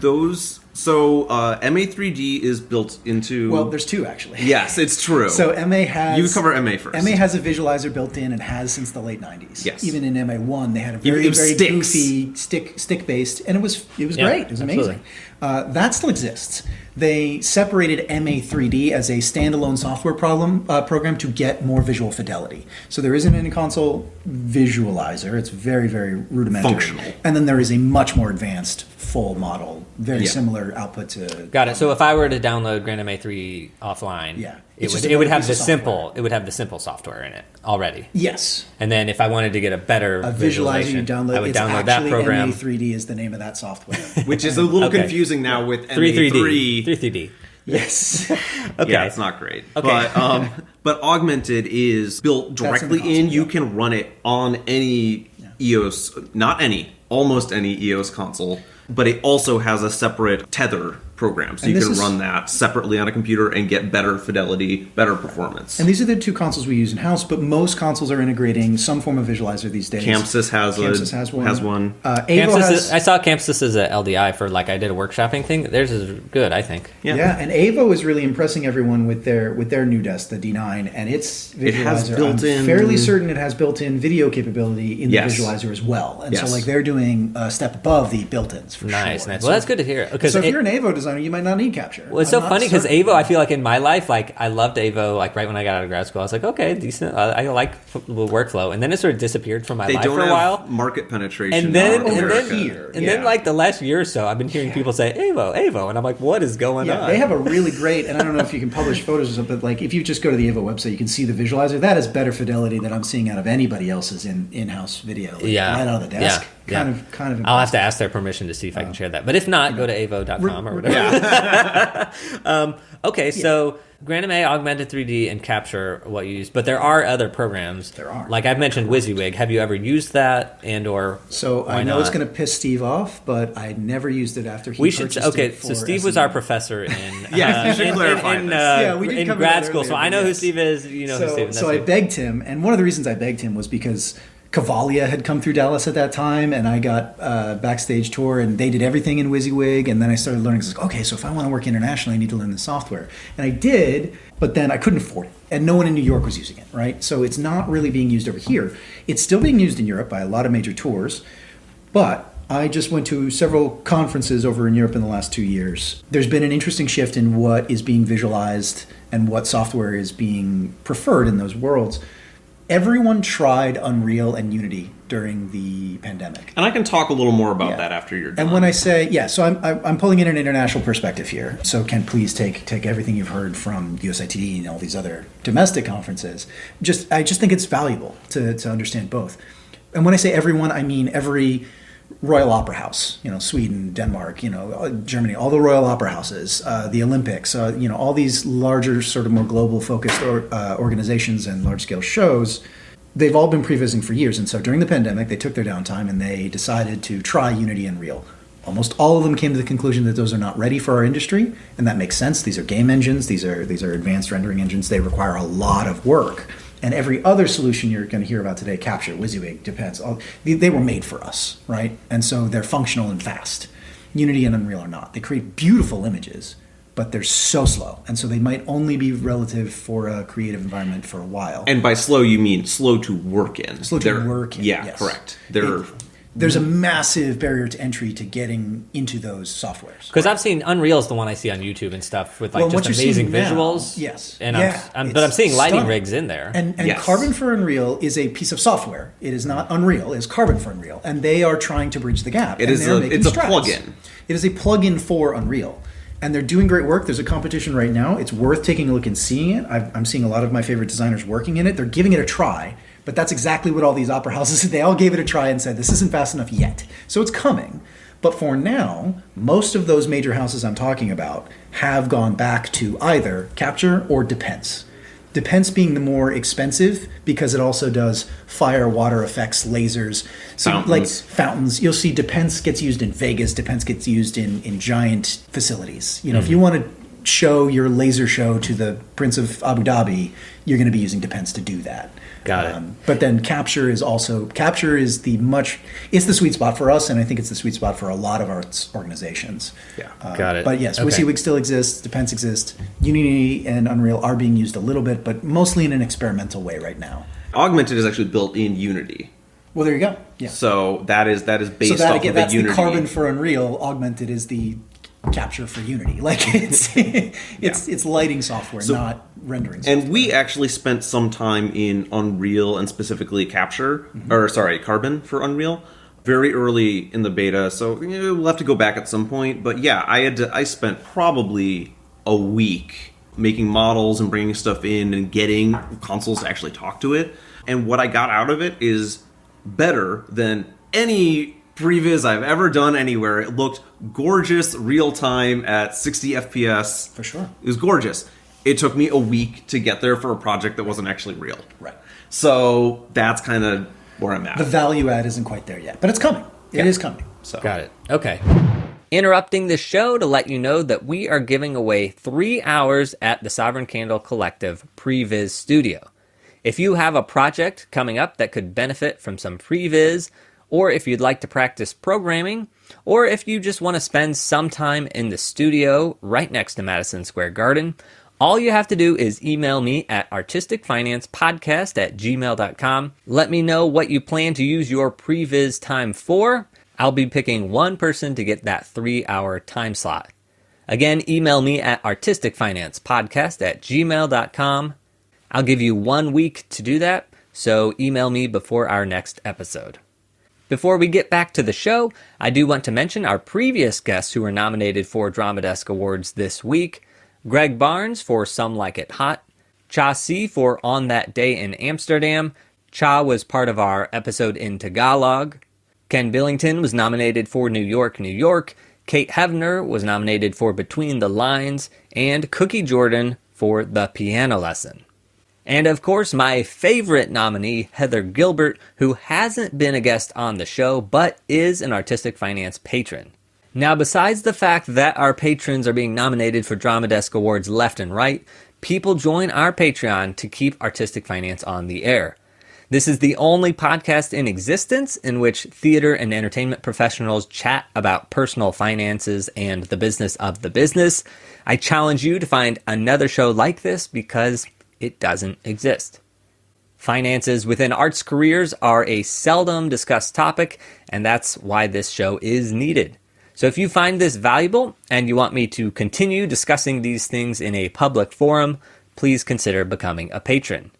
MA3D is built into... Well, there's two, actually. Yes, it's true. So MA has... You cover MA first. MA has a visualizer built in and has since the late 90s. Yes. Even in MA1, they had a very goofy stick-based, and it was great. It was amazing. That still exists. They separated MA3D as a standalone software program to get more visual fidelity. So there isn't any console visualizer. It's very, very rudimentary. Functional. And then there is a much more advanced full model, very similar output to... Got it. So if I were to download Grand MA3 offline, it would have the simple software in it already. Yes. And then if I wanted to get a better visualizer, you I would download that program. MA3D is the name of that software. Which is a little confusing now with MA3. 3D. Yes. Okay. Yeah, it's not great. Okay. But Augmented is built directly in. You can run it on any EOS, almost any EOS console, but it also has a separate tether program, so you can run that separately on a computer and get better fidelity, better performance. And these are the two consoles we use in-house, but most consoles are integrating some form of visualizer these days. Chamsys has one. Evo has... I saw Chamsys as a LDI for, like, I did a workshopping thing. Theirs is good, I think. Yeah, and Evo is really impressing everyone with their new desk, the D9, and its visualizer. It has built-in... I'm fairly certain it has built-in video capability in the visualizer as well. And so, like, they're doing a step above the built-ins, for sure. Nice. Well, that's good to hear. So if you're an Evo designer, you might not need capture. Well, it's so funny because Evo, I feel like in my life, like I loved Evo, like right when I got out of grad school, I was like, okay, decent. I like the workflow, and then it sort of disappeared from my life for a while. Market penetration, and then like the last year or so, I've been hearing people say Evo, and I'm like, what is going on? They have a really great, and I don't know if you can publish photos or something, but like if you just go to the Evo website, you can see the visualizer. That is better fidelity than I'm seeing out of anybody else's in-house video. Like, right out of the desk. Kind of. I'll have to ask their permission to see if I can share that. But if not, go to avo.com or whatever. Okay, so Granime, Augmented 3D, and Capture are what you use. But there are other programs. There are. Like I've mentioned WYSIWYG. Have you ever used that or So I know it's going to piss Steve off, but I never used it after he purchased it for so Steve was our professor in you should clarify in grad school. So I know who Steve is. You know who Steve is. So I begged him, and one of the reasons I begged him was because Cavalia had come through Dallas at that time, and I got a backstage tour, and they did everything in WYSIWYG, and then I started learning, okay, so if I want to work internationally, I need to learn the software. And I did, but then I couldn't afford it, and no one in New York was using it, right? So it's not really being used over here. It's still being used in Europe by a lot of major tours, but I just went to several conferences over in Europe in the last 2 years. There's been an interesting shift in what is being visualized and what software is being preferred in those worlds. Everyone tried Unreal and Unity during the pandemic. And I can talk a little more about that after you're done. And when I say, so I'm pulling in an international perspective here. So Ken, please take everything you've heard from USITD and all these other domestic conferences. I just think it's valuable to understand both. And when I say everyone, I mean every Royal Opera House, Sweden, Denmark, Germany, all the Royal Opera Houses, the Olympics, all these larger, sort of more global focused organizations and large scale shows, they've all been prevising for years. And so during the pandemic, they took their downtime and they decided to try Unity and Unreal. Almost all of them came to the conclusion that those are not ready for our industry, and that makes sense. These are game engines. These are advanced rendering engines. They require a lot of work. And every other solution you're going to hear about today, Capture, WYSIWYG, Depence, they were made for us, right? And so they're functional and fast. Unity and Unreal are not. They create beautiful images, but they're so slow. And so they might only be relative for a creative environment for a while. And by slow, you mean slow to work in. Slow to work in, yes. Correct. There's a massive barrier to entry to getting into those softwares. Because I've seen Unreal is the one I see on YouTube and stuff with just amazing visuals. Yes. And I'm seeing lighting rigs in there. And Carbon for Unreal is a piece of software. It is not Unreal. It is Carbon for Unreal. And they are trying to bridge the gap. It's a plugin. It is a plugin for Unreal. And they're doing great work. There's a competition right now. It's worth taking a look and seeing it. I'm seeing a lot of my favorite designers working in it. They're giving it a try. But that's exactly what all these opera houses did. They all gave it a try and said, this isn't fast enough yet. So it's coming. But for now, most of those major houses I'm talking about have gone back to either Capture or Depence. Depence being the more expensive because it also does fire, water effects, lasers. So fountains. You'll see Depence gets used in Vegas. Depence gets used in giant facilities. If you want to show your laser show to the Prince of Abu Dhabi, you're going to be using Depence to do that. Got it. But then Capture is it's the sweet spot for us, and I think it's the sweet spot for a lot of arts organizations. Yeah. Got it. But yes, WYSIWYG still exists, Depence exists, Unity and Unreal are being used a little bit, but mostly in an experimental way right now. Augmented is actually built in Unity. Well, there you go. Yeah. So that is based off of the that's Unity. The Carbon for Unreal. Augmented is the Capture for Unity. It's lighting software, not rendering software. And we actually spent some time in Unreal and specifically Capture, Carbon for Unreal, very early in the beta. So we'll have to go back at some point. But yeah, I spent probably a week making models and bringing stuff in and getting consoles to actually talk to it. And what I got out of it is better than any Previz I've ever done anywhere. It looked gorgeous, real time at 60 FPS. For sure. It was gorgeous. It took me a week to get there for a project that wasn't actually real. Right. So that's kind of where I'm at. The value add isn't quite there yet, but it's coming. It is coming. So. Got it. Okay. Interrupting the show to let you know that we are giving away 3 hours at the Sovereign Candle Collective Previz Studio. If you have a project coming up that could benefit from some Previz, or if you'd like to practice programming, or if you just want to spend some time in the studio right next to Madison Square Garden, all you have to do is email me at artisticfinancepodcast@gmail.com. Let me know what you plan to use your Previz time for. I'll be picking one person to get that 3-hour time slot. Again, email me at artisticfinancepodcast@gmail.com. I'll give you 1 week to do that, so email me before our next episode. Before we get back to the show, I do want to mention our previous guests who were nominated for Drama Desk Awards this week. Greg Barnes for Some Like It Hot, Chamsys for On That Day in Amsterdam. Cha was part of our episode in Tagalog. Ken Billington was nominated for New York, New York. Kate Hevner was nominated for Between the Lines, and Cookie Jordan for The Piano Lesson. And of course, my favorite nominee, Heather Gilbert, who hasn't been a guest on the show, but is an Artistic Finance patron. Now, besides the fact that our patrons are being nominated for Drama Desk Awards left and right, people join our Patreon to keep Artistic Finance on the air. This is the only podcast in existence in which theater and entertainment professionals chat about personal finances and the business of the business. I challenge you to find another show like this because it doesn't exist. Finances within arts careers are a seldom discussed topic, and that's why this show is needed. So if you find this valuable and you want me to continue discussing these things in a public forum, please consider becoming a patron.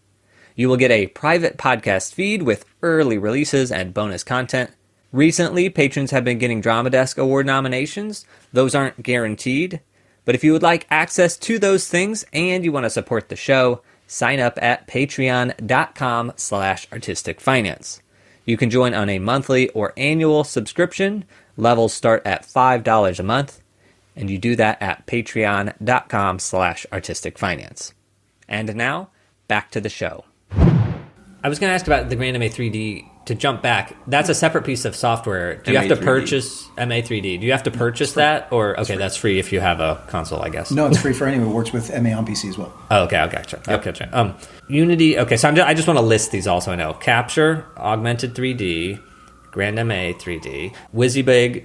You will get a private podcast feed with early releases and bonus content. Recently, patrons have been getting Drama Desk Award nominations. Those aren't guaranteed. But if you would like access to those things and you want to support the show, sign up at patreon.com/artisticfinance. You can join on a monthly or annual subscription. Levels start at $5 a month, and you do that at patreon.com/artisticfinance. And now, back to the show. I was going to ask about the Grand MA 3D. To jump back, that's a separate piece of software. Do you have to purchase MA3D? Do you have to purchase that? Or, okay, that's free if you have a console, I guess. No, it's free for anyone. It works with MA on PC as well. Oh, okay, gotcha. Yep. Gotcha. Unity, okay, so I just want to list these also I know. Capture, Augmented 3D, Grand MA 3D, WYSIWYG,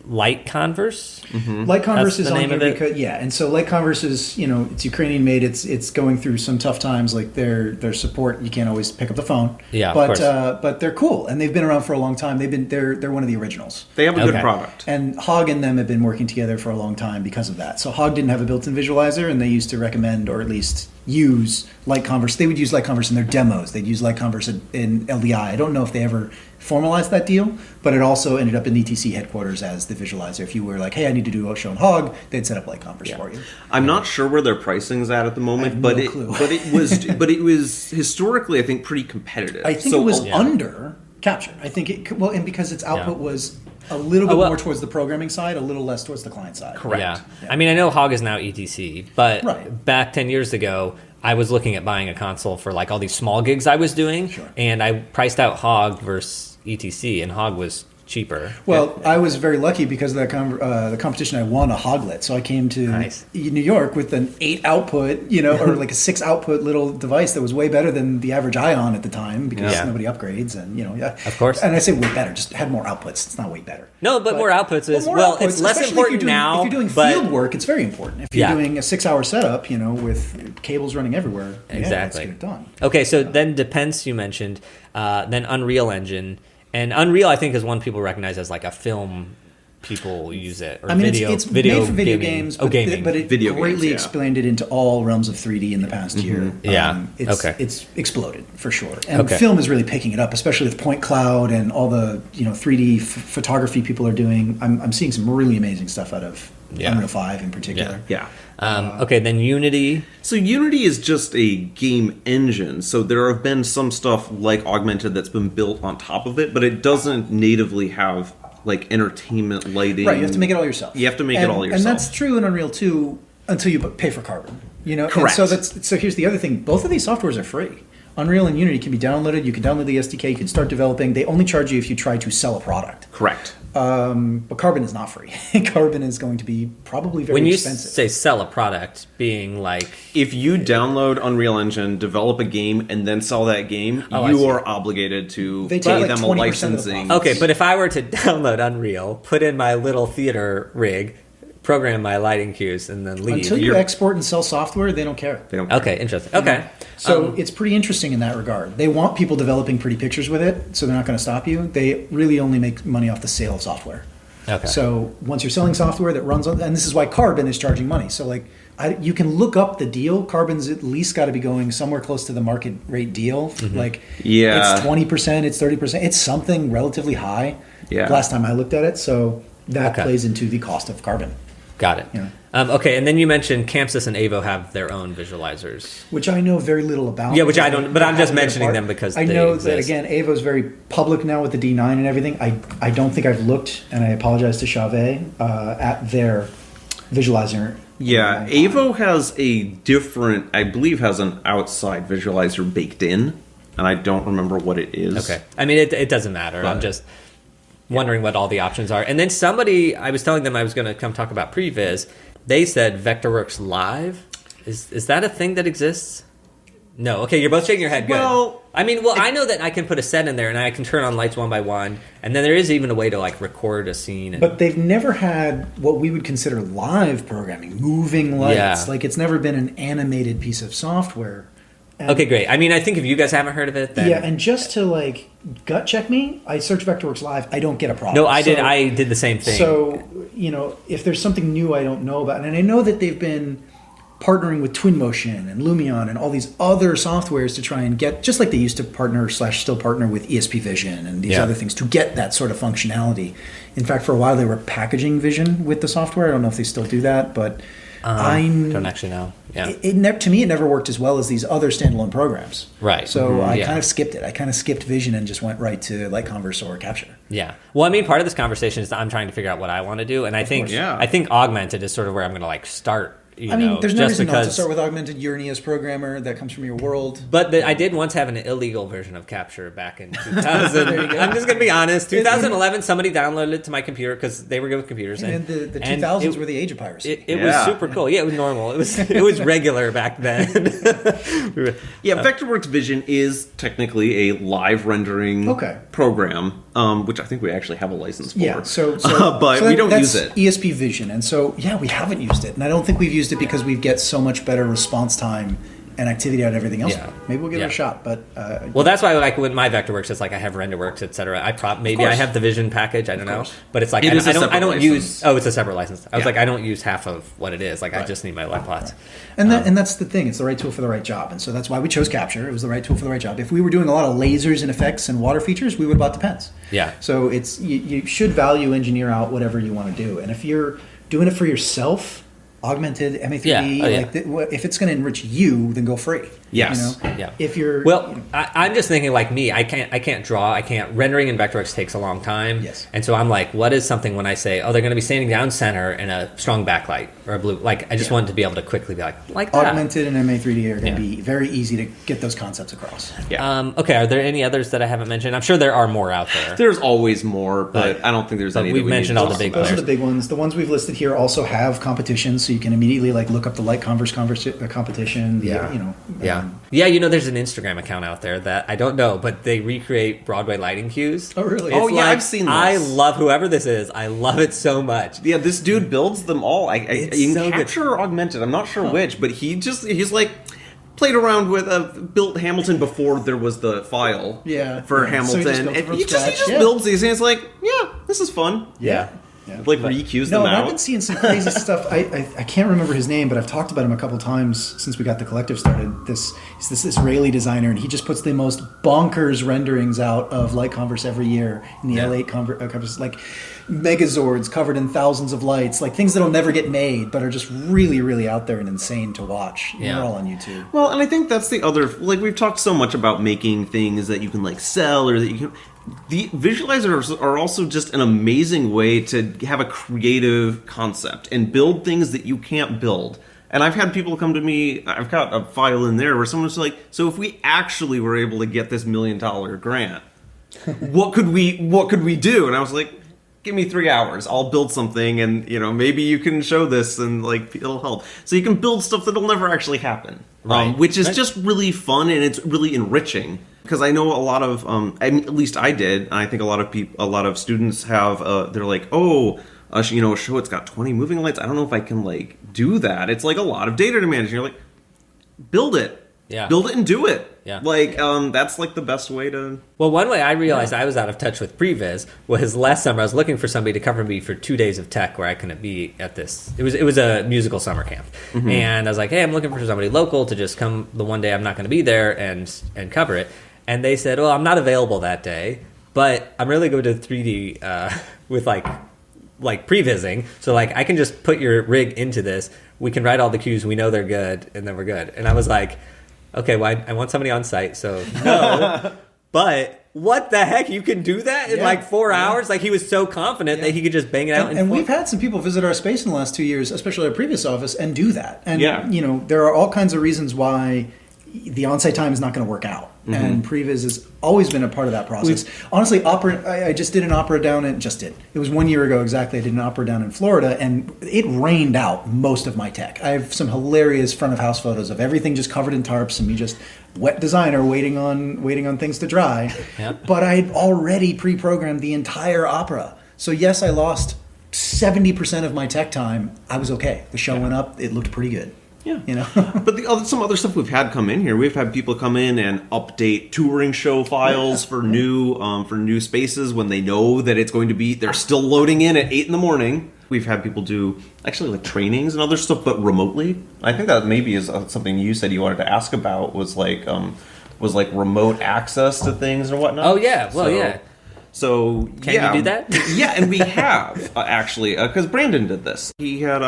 Light Converse? Mm-hmm. Light Converse is on here because and so Light Converse is, it's Ukrainian made. It's going through some tough times, like their support. You can't always pick up the phone. Yeah, but they're cool and they've been around for a long time. They're one of the originals. They have a good product. And Hog and them have been working together for a long time because of that. So Hog didn't have a built-in visualizer, and they used to recommend or at least use Light Converse. They would use Light Converse in their demos. They'd use Light Converse in LDI. I don't know if they ever formalized that deal, but it also ended up in ETC headquarters as the visualizer. If you were like, hey, I need to do a show on Hog, they'd set up Light Converse for you. I'm not sure where their pricing's at the moment, but it was historically, I think, pretty competitive. I think it was under Capture. I think and because its output was a little bit more towards the programming side, a little less towards the client side. Correct. Yeah. I mean, I know Hog is now ETC, but back 10 years ago, I was looking at buying a console for like all these small gigs I was doing, and I priced out Hog versus ETC, and Hog was cheaper. Well, I was very lucky because of the competition. I won a Hoglet, so I came to New York with an 8 output, or like a 6 output little device that was way better than the average Ion at the time because nobody upgrades, and of course. And I say way better, just had more outputs. It's not way better. No, but more outputs is it's less important now. If you're doing field work, it's very important. If you're doing a 6-hour setup, with cables running everywhere, let's get it done. Okay, so then Depence you mentioned, then Unreal Engine. And Unreal, I think, is one people recognize as like a film. People use it, or video. It's made for video games, but gaming. But it greatly expanded into all realms of 3D in the past year. It's exploded for sure, and film is really picking it up, especially with Point Cloud and all the 3D photography people are doing. I'm seeing some really amazing stuff out of Unreal 5 in particular. Okay, then Unity. So Unity is just a game engine. So there have been some stuff like Augmented that's been built on top of it, but it doesn't natively have like entertainment lighting. Right, you have to make it all yourself. You have to make it all yourself. And that's true in Unreal 2 until you pay for Carbon. You know, Correct. And so here's the other thing: both of these softwares are free. Unreal and Unity can be downloaded. You can download the SDK. You can start developing. They only charge you if you try to sell a product. Correct. But Carbon is not free. Carbon is going to be probably very expensive. When you say sell a product, being like... If you download Unreal Engine, develop a game, and then sell that game, you are obligated to They pay take them a 20% of the licensing. profits. Okay, but if I were to download Unreal, put in my little theater rig, program my lighting cues, and then leave... Until you export and sell software, they don't care. They don't care. Okay, interesting. Okay. So it's pretty interesting in that regard. They want people developing pretty pictures with it, so they're not going to stop you. They really only make money off the sale of software. Okay. So once you're selling software that runs on, and this is why Carbon is charging money. So like, you can look up the deal. Carbon's at least got to be going somewhere close to the market rate deal. Mm-hmm. Like, Yeah. it's 20%, it's 30%, it's something relatively high. Yeah. Last time I looked at it, so that Okay. plays into the cost of Carbon. Got it. Yeah. Okay, and then you mentioned Chamsys and Avo have their own visualizers. Which I know very little about. Yeah, which I don't- but I'm just They have mentioning their them because I they know exist. that, again, Avo's very public now with the D9 and everything. I don't think I've looked, and I apologize to Chavez, at their visualizer. Yeah, Avo has a different, I believe has an outside visualizer baked in, and I don't remember what it is. Okay. I mean, it doesn't matter. I'm But- just wondering what all the options are. And then somebody, I was telling them I was going to come talk about Previz. They said Vectorworks Live. Is that a thing that exists? No. Okay, you're both shaking your head. Good. Well, I know that I can put a set in there and I can turn on lights one by one. And then there is even a way to like record a scene. And, But they've never had what we would consider live programming, moving lights. Yeah. Like, it's never been an animated piece of software. And- okay, great. I mean, I think if you guys haven't heard of it, then... Yeah, and just to like gut check me, I searched Vectorworks Live. I don't get a problem. No, I did. So- I did the same thing. So, you know, if there's something new I don't know about, and I know that they've been partnering with Twinmotion and Lumion and all these other softwares to try and get, just like they used to partner / still partner with ESP Vision and these Yeah. other things to get that sort of functionality. In fact, for a while they were packaging Vision with the software. I don't know if they still do that, but don't actually know. Yeah. to me, it never worked as well as these other standalone programs. Right. So I Yeah. kind of skipped it. I kind of skipped Vision and just went right to like Converse or Capture. Yeah. Well, I mean, part of this conversation is that I'm trying to figure out what I want to do, and I think course. Yeah. I think Augmented is sort of where I'm going to like start. I mean, there's no just reason not to because. start with Augmented. You're an ES programmer. That comes from your world. But I did once have an illegal version of Capture back in 2000. There you go. I'm just going to be honest. 2011, somebody downloaded it to my computer because they were good with computers. And the and 2000s it- were the age of piracy. It was Yeah. super cool. Yeah, it was normal. It was regular back then. Yeah, Vectorworks Vision is technically a live rendering Okay. program, which I think we actually have a license for. Yeah, But we don't use that's it. ESP Vision, and so yeah, we haven't used it, and I don't think we've used it because we get so much better response time and activity out of everything else. Yeah. Maybe we'll give it Yeah. a shot, but Well, that's why, like, with my Vectorworks, it's like I have RenderWorks, etc. Maybe I course. have the Vision package. I don't know, but it's like It is a I don't separate use. license. Oh, it's a separate license. I was Yeah. like, I don't use half of what it is. Like, I just need my light plots. and that's the thing. It's the right tool for the right job, and so that's why we chose Capture. It was the right tool for the right job. If we were doing a lot of lasers and effects and water features, we would have bought Depence. Yeah. So it's you should value engineer out whatever you want to do, and if you're doing it for yourself, Augmented, MA3D, Yeah. Oh, yeah. if it's going to enrich you, then go free. Yes. You know? Yeah. If you're Well, I'm just thinking like me. I can't draw. Rendering in Vectorworks takes a long time. Yes. And so I'm like, what is something when I say, oh, they're going to be standing down center in a strong backlight or a blue? Like, I just wanted to be able to quickly be like that. Augmented and MA3D are going to Yeah. be very easy to get those concepts across. Yeah. Okay. Are there any others that I haven't mentioned? I'm sure there are more out there. There's always more, but But- I don't think there's but any. we've that we need mentioned to all the talk big about. Those are players. the big ones. The ones we've listed here also have competitions, so you can immediately like look up the light Converse competition. Yeah. You know. Yeah. Yeah, you know, there's an Instagram account out there that I don't know, but they recreate Broadway lighting cues. Oh, really? Oh, It's yeah, like- I've seen I this. love whoever this is. I love it so much. Yeah, this dude builds them all. It's In so good. Capture or Augmented, I'm not sure which, but he's like played around with built Hamilton before there was the file. Yeah. For Yeah. So he just Hamilton, built it and from he just scratch. Yeah. builds these, and it's like, yeah, this is fun. Yeah. Yeah. Like re-cues No, them and I've out. been seeing some crazy stuff. I can't remember his name, but I've talked about him a couple times since we got the collective started. He's this Israeli designer, and he just puts the most bonkers renderings out of light Converse every year in the Yeah. L8 Converse, like Megazords covered in thousands of lights, like things that'll never get made, but are just really, really out there and insane to watch. Yeah. They're all on YouTube. Well, and I think that's the other, like, we've talked so much about making things that you can, like, sell or that you can. The visualizers are also just an amazing way to have a creative concept and build things that you can't build. And I've had people come to me, I've got a file in there where someone's like, so if we actually were able to get this $1 million grant, what could we do? And I was like, give me 3 hours. I'll build something, and maybe you can show this, and like it'll help. So you can build stuff that'll never actually happen, right? Which is just really fun, and it's really enriching. Because I know a lot of, at least I did, and I think a lot of students have. They're like, a show it's got 20 moving lights. I don't know if I can like do that. It's like a lot of data to manage. And you're like, build it. Yeah. Build it and do it. Yeah. Like, that's like the best way to... Well, one way I realized I was out of touch with Previz was last summer I was looking for somebody to cover me for 2 days of tech where I couldn't be at this. It was a musical summer camp. Mm-hmm. And I was like, hey, I'm looking for somebody local to just come the one day I'm not going to be there and cover it. And they said, well, I'm not available that day, but I'm really good at 3D with like prevising. So like I can just put your rig into this. We can write all the cues. We know they're good, and then we're good. And I was like... okay, well, I want somebody on site, so no. But what the heck? You can do that in like 4 hours? Like, he was so confident that he could just bang it out. And we've had some people visit our space in the last 2 years, especially our previous office, and do that. And, there are all kinds of reasons why the on-site time is not going to work out. Mm-hmm. And Previz has always been a part of that process. Honestly, I just did an opera down in... It was 1 year ago exactly. I did an opera down in Florida, and it rained out most of my tech. I have some hilarious front-of-house photos of everything just covered in tarps and me just wet designer waiting on things to dry. Yep. But I had already pre-programmed the entire opera. So yes, I lost 70% of my tech time. I was okay. The show went up. It looked pretty good. Yeah, but some other stuff we've had come in here. We've had people come in and update touring show files for new spaces when they know that it's going to be. They're still loading in at 8 a.m. We've had people do actually like trainings and other stuff, but remotely. I think that maybe is something you said you wanted to ask about was like remote access to things or whatnot. Oh yeah, well So can you do that? Yeah, and we have actually because Brandon did this. He had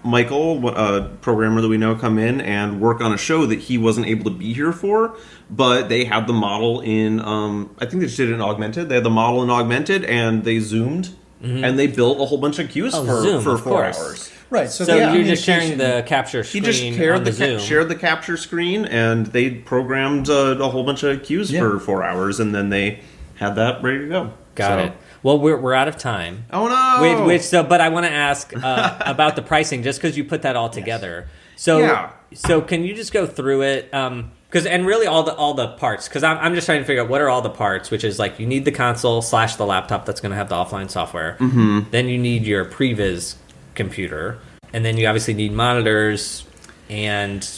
Michael, a programmer that we know, come in and work on a show that he wasn't able to be here for, but they had the model in, I think they just did it in Augmented. They had the model in Augmented, and they zoomed, and they built a whole bunch of cues for 4 hours. Right. So you're just sharing the capture screen. He just shared the capture screen, and they programmed a whole bunch of cues for 4 hours, and then they had that ready to go. Got it. Well, we're out of time. Oh no! But I want to ask about the pricing, just because you put that all together. So can you just go through it? And really all the parts, because I'm just trying to figure out what are all the parts, which is like you need the console / the laptop that's going to have the offline software. Mm-hmm. Then you need your Previz computer, and then you obviously need monitors, and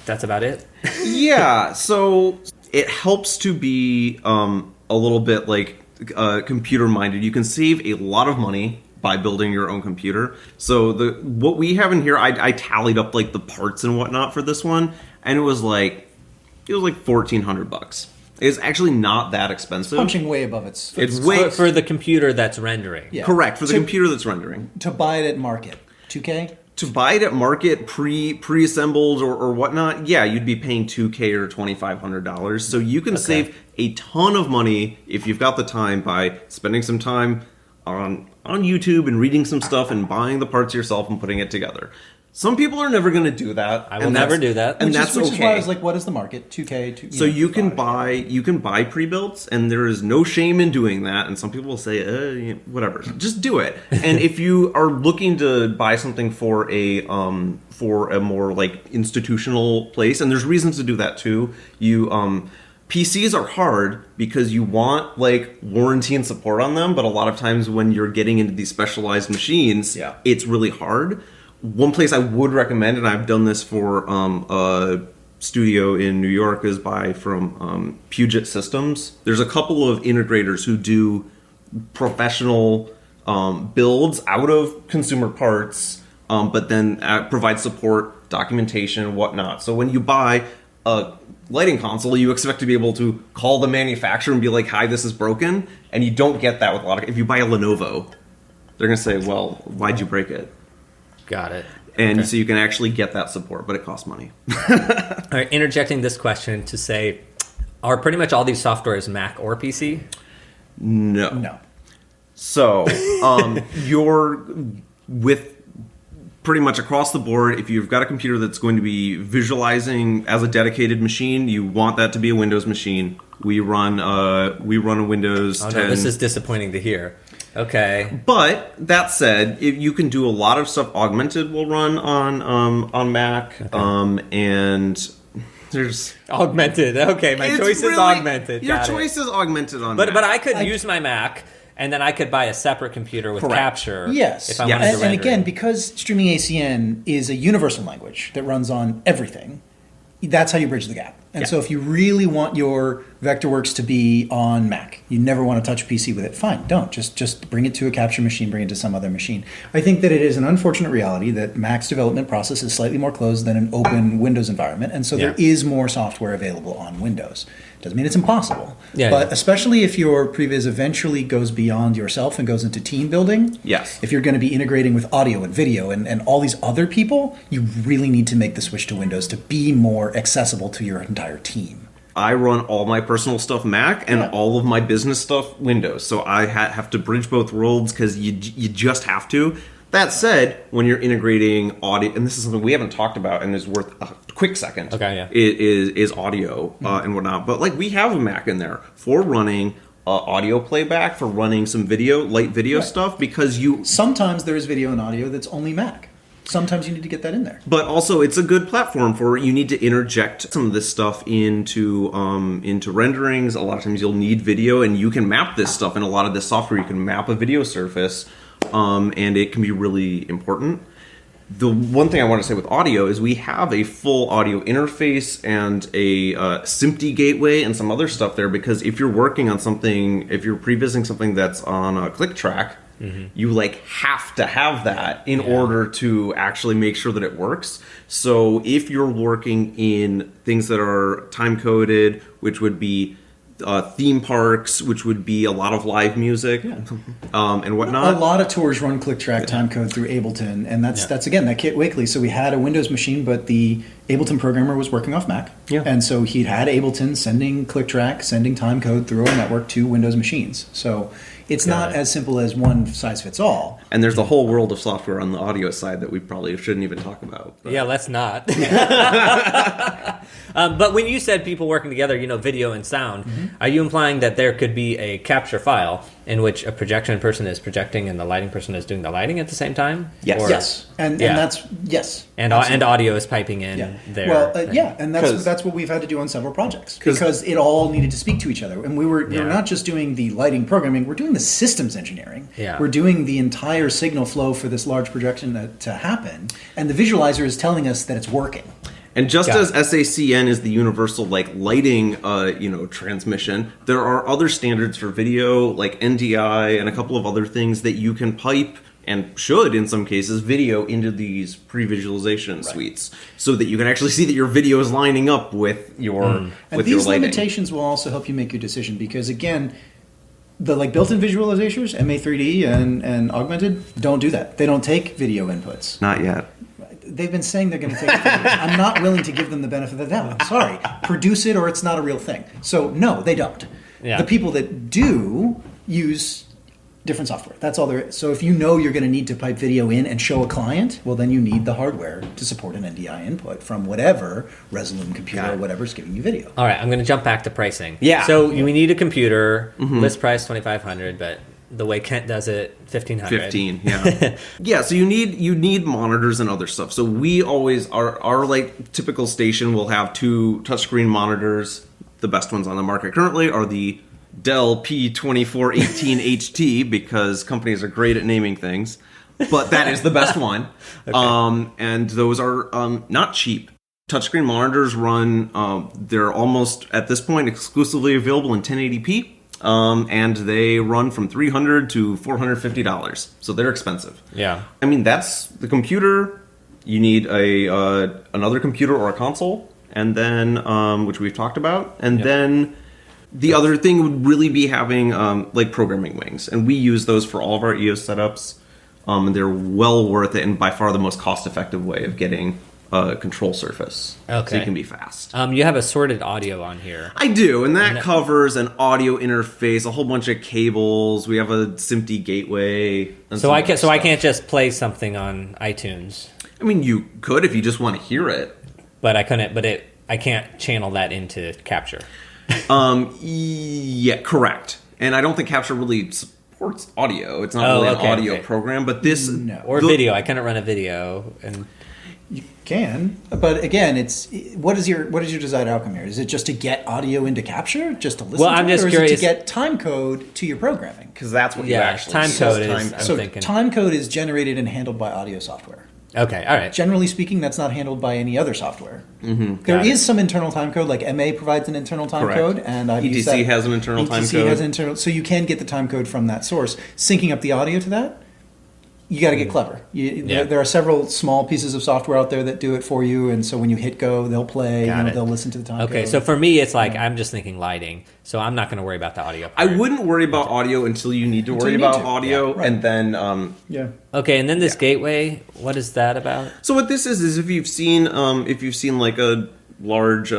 that's about it. Yeah. So it helps to be a little bit like. Computer minded. You can save a lot of money by building your own computer. So what we have in here, I tallied up like the parts and whatnot for this one, and it was like $1,400. It's actually not that expensive. Punching way above its. It's way for the computer that's rendering. Yeah. Correct, for the computer that's rendering. To buy it at market, $2K. To buy it at market, pre-assembled or whatnot, yeah, you'd be paying $2K or $2,500. So you can save a ton of money if you've got the time by spending some time on YouTube and reading some stuff and buying the parts yourself and putting it together. Some people are never going to do that. I will never do that. And that's okay. Which is why I was like, what is the market? $2K. So you can buy pre-builts, and there is no shame in doing that. And some people will say, whatever, just do it. And if you are looking to buy something for a more like institutional place, and there's reasons to do that too. PCs are hard because you want like warranty and support on them, but a lot of times when you're getting into these specialized machines, it's really hard. One place I would recommend, and I've done this for a studio in New York, is buy from Puget Systems. There's a couple of integrators who do professional builds out of consumer parts, but then provide support, documentation, and whatnot. So when you buy a lighting console, you expect to be able to call the manufacturer and be like, hi, this is broken, and you don't get that with a lot of... If you buy a Lenovo, they're going to say, well, why'd you break it? Got it. And so you can actually get that support, but it costs money. All right, interjecting this question to say, are pretty much all these softwares Mac or PC? No. So, you're with pretty much across the board. If you've got a computer that's going to be visualizing as a dedicated machine, you want that to be a Windows machine. We run a Windows 10. No, this is disappointing to hear. Okay. But that said, you can do a lot of stuff. Augmented will run on Mac, and there's Augmented. Okay, my choice is Augmented. Your choice is Augmented on Mac. Mac. But I could use my Mac, and then I could buy a separate computer with Capture. Yes. If I wanted to render. And again, because streaming ACN is a universal language that runs on everything, that's how you bridge the gap. And so if you really want your Vectorworks to be on Mac, you never want to touch a PC with it, fine, don't. Just bring it to a capture machine, bring it to some other machine. I think that it is an unfortunate reality that Mac's development process is slightly more closed than an open Windows environment, and so there is more software available on Windows. Doesn't mean it's impossible, but especially if your Previz eventually goes beyond yourself and goes into team building, if you're going to be integrating with audio and video and all these other people, you really need to make the switch to Windows to be more accessible to your entire team. I run all my personal stuff Mac and all of my business stuff Windows, so I have to bridge both worlds because you just have to. That said, when you're integrating audio, and this is something we haven't talked about and is worth a quick second, is audio and whatnot. But like we have a Mac in there for running audio playback, for running some light video stuff, because sometimes there is video and audio that's only Mac. Sometimes you need to get that in there. But also, it's a good platform for you need to interject some of this stuff into renderings. A lot of times you'll need video, and you can map this stuff in a lot of this software. You can map a video surface. And it can be really important. The one thing I want to say with audio is we have a full audio interface and a SMPTE gateway and some other stuff there, because if you're working on something, if you're prevising something that's on a click track, you have to have that in order to actually make sure that it works. So if you're working in things that are time coded, which would be theme parks, which would be a lot of live music and whatnot. A lot of tours run ClickTrack timecode through Ableton, and that's again that Kit Wakely. So we had a Windows machine, but the Ableton programmer was working off Mac, and so he'd had Ableton sending ClickTrack, sending timecode through our network to Windows machines. So it's not as simple as one size fits all. And there's a whole world of software on the audio side that we probably shouldn't even talk about. But. Yeah, let's not. But when you said people working together, video and sound, are you implying that there could be a capture file in which a projection person is projecting and the lighting person is doing the lighting at the same time? Yes. Or, yes. And that's, And audio is piping in there. Well, and that's what we've had to do on several projects, because it all needed to speak to each other. And we're not just doing the lighting programming, we're doing the systems engineering. Yeah. We're doing the entire signal flow for this large projection to happen. And the visualizer is telling us that it's working. And just as SACN is the universal lighting transmission, there are other standards for video like NDI and a couple of other things that you can pipe and should in some cases video into these pre-visualization suites, so that you can actually see that your video is lining up with your and with these your lighting. limitations will also help you make your decision, because again, the built-in visualizers, MA3D and Augmented, don't do that. They don't take video inputs. Not yet. They've been saying they're going to take it. I'm not willing to give them the benefit of the doubt. I'm sorry. Produce it or it's not a real thing. So, no, they don't. Yeah. The people that do use different software. That's all there is. So if you know you're going to need to pipe video in and show a client, well, then you need the hardware to support an NDI input from whatever Resolute computer or whatever's giving you video. All right, I'm going to jump back to pricing. Yeah. So we need a computer, list price $2,500, but the way Kent does it, $1,500. 15, yeah. Yeah, so you need monitors and other stuff. So we always, our typical station will have 2 touchscreen monitors. The best ones on the market currently are the Dell P2418HT, because companies are great at naming things. But that is the best one. Okay. And those are not cheap. Touchscreen monitors run, they're almost, at this point, exclusively available in 1080p. And they run from $300 to $450, so they're expensive. Yeah, I mean, that's the computer. You need another computer or a console, and then which we've talked about, and then the other thing would really be having programming wings, and we use those for all of our EOS setups. And they're well worth it, and by far the most cost-effective way of getting control surface. Okay. So you can be fast. You have assorted audio on here. I do, and that covers an audio interface, a whole bunch of cables. We have a SMPTE gateway. And So I can't just play something on iTunes. I mean, you could if you just want to hear it. But I couldn't. But I can't channel that into Capture. Yeah, correct. And I don't think Capture really supports audio. It's not really an audio program. But this video. I couldn't run a video and. You can, but again, it's what is your desired outcome here? Is it just to get audio into Capture, just to listen? Well, I'm just or curious. Is it to get time code to your programming? Because that's what you actually time code is. I'm thinking time code is generated and handled by audio software. Okay, all right. Generally speaking, that's not handled by any other software. There is some internal time code, like MA provides an internal time code, and I've used that. ETC has an internal time code. ETC has an internal, so you can get the time code from that source. Syncing up the audio to that. You got to get clever. There are several small pieces of software out there that do it for you, and so when you hit go, they'll play. They'll listen to the time code. Okay, so for me, it's like I'm just thinking lighting, so I'm not going to worry about the audio part. I wouldn't worry about audio until you need to worry about audio, and then Okay, and then this gateway, what is that about? So what this is if you've seen like a large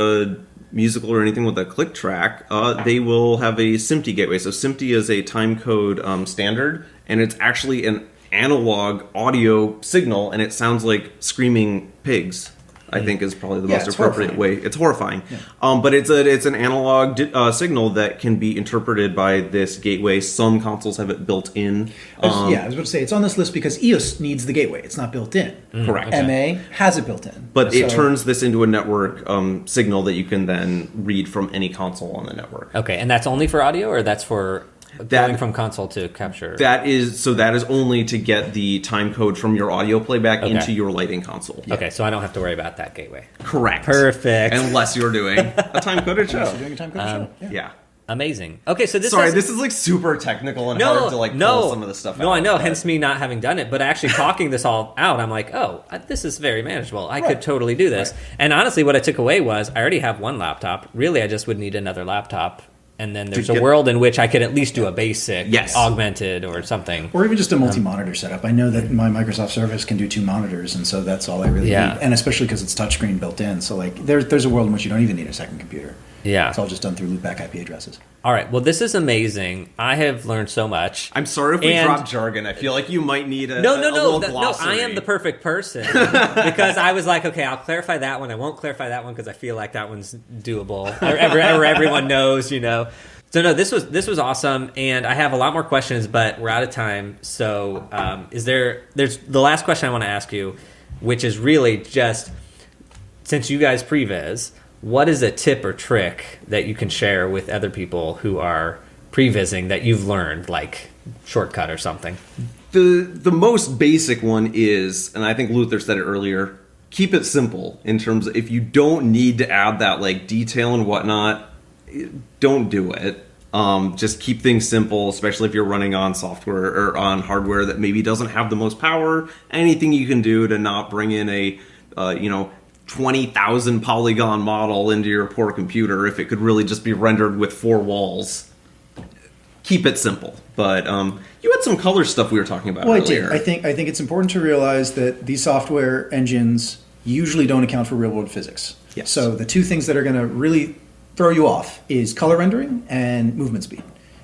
musical or anything with a click track, they will have a SMPTE gateway. So SMPTE is a time code standard, and it's actually an analog audio signal, and it sounds like screaming pigs. I think is probably the most appropriate way. It's horrifying, but it's an analog signal that can be interpreted by this gateway. Some consoles have it built in. I was about to say it's on this list because EOS needs the gateway. It's not built in. Correct. Okay. MA has it built in, but it turns this into a network signal that you can then read from any console on the network. Okay, and that's only for audio, or that's for going from console to Capture? That is only to get the time code from your audio playback into your lighting console. Okay, so I don't have to worry about that gateway. Correct. Perfect. Unless you're doing a time coded show. Unless you're doing a time coded show. Yeah. Amazing. Okay, so this this is like super technical and hard to pull some of the stuff out. No, I know, hence me not having done it. But actually talking this all out, I'm like, this is very manageable. I could totally do this. Right. And honestly, what I took away was I already have one laptop. Really, I just would need another laptop. And then there's a world in which I could at least do a basic augmented or something. Or even just a multi-monitor setup. I know that my Microsoft Surface can do 2 monitors, and so that's all I really need. And especially because it's touchscreen built in. So like there's a world in which you don't even need a second computer. Yeah. It's all just done through loopback IP addresses. All right. Well, this is amazing. I have learned so much. I'm sorry if we drop jargon. I feel like you might need a little glossary. No, I am the perfect person because I was like, okay, I'll clarify that one. I won't clarify that one because I feel like that one's doable. or everyone knows, So no, this was awesome, and I have a lot more questions, but we're out of time. So there's the last question I want to ask you, which is really just, since you guys previs, what is a tip or trick that you can share with other people who are prevising that you've learned, like shortcut or something? The most basic one is, and I think Luther said it earlier, keep it simple in terms of if you don't need to add that like detail and whatnot, don't do it. Just keep things simple, especially if you're running on software or on hardware that maybe doesn't have the most power. Anything you can do to not bring in a 20,000 polygon model into your poor computer if it could really just be rendered with 4 walls. Keep it simple. But you had some color stuff we were talking about earlier. I did. I think it's important to realize that these software engines usually don't account for real-world physics. Yes. So the 2 things that are going to really throw you off is color rendering and movement speed.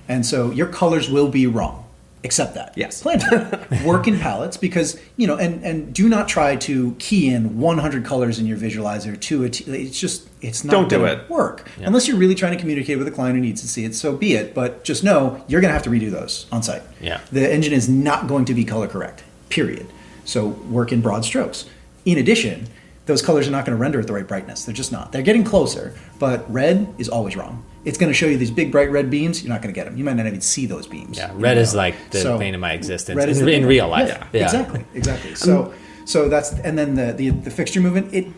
And so your colors will be wrong. Accept that. Yes. Plan to work in palettes because, and do not try to key in 100 colors in your visualizer to it's not going to work. Yeah. Unless you're really trying to communicate with a client who needs to see it, so be it. But just know you're going to have to redo those on site. Yeah. The engine is not going to be color correct, period. So work in broad strokes. In addition, those colors are not going to render at the right brightness. They're just not. They're getting closer, but red is always wrong. It's going to show you these big, bright red beams. You're not going to get them. You might not even see those beams. Yeah, red is like the bane of my existence in real life. Yeah. Exactly. So that's, and then the fixture movement,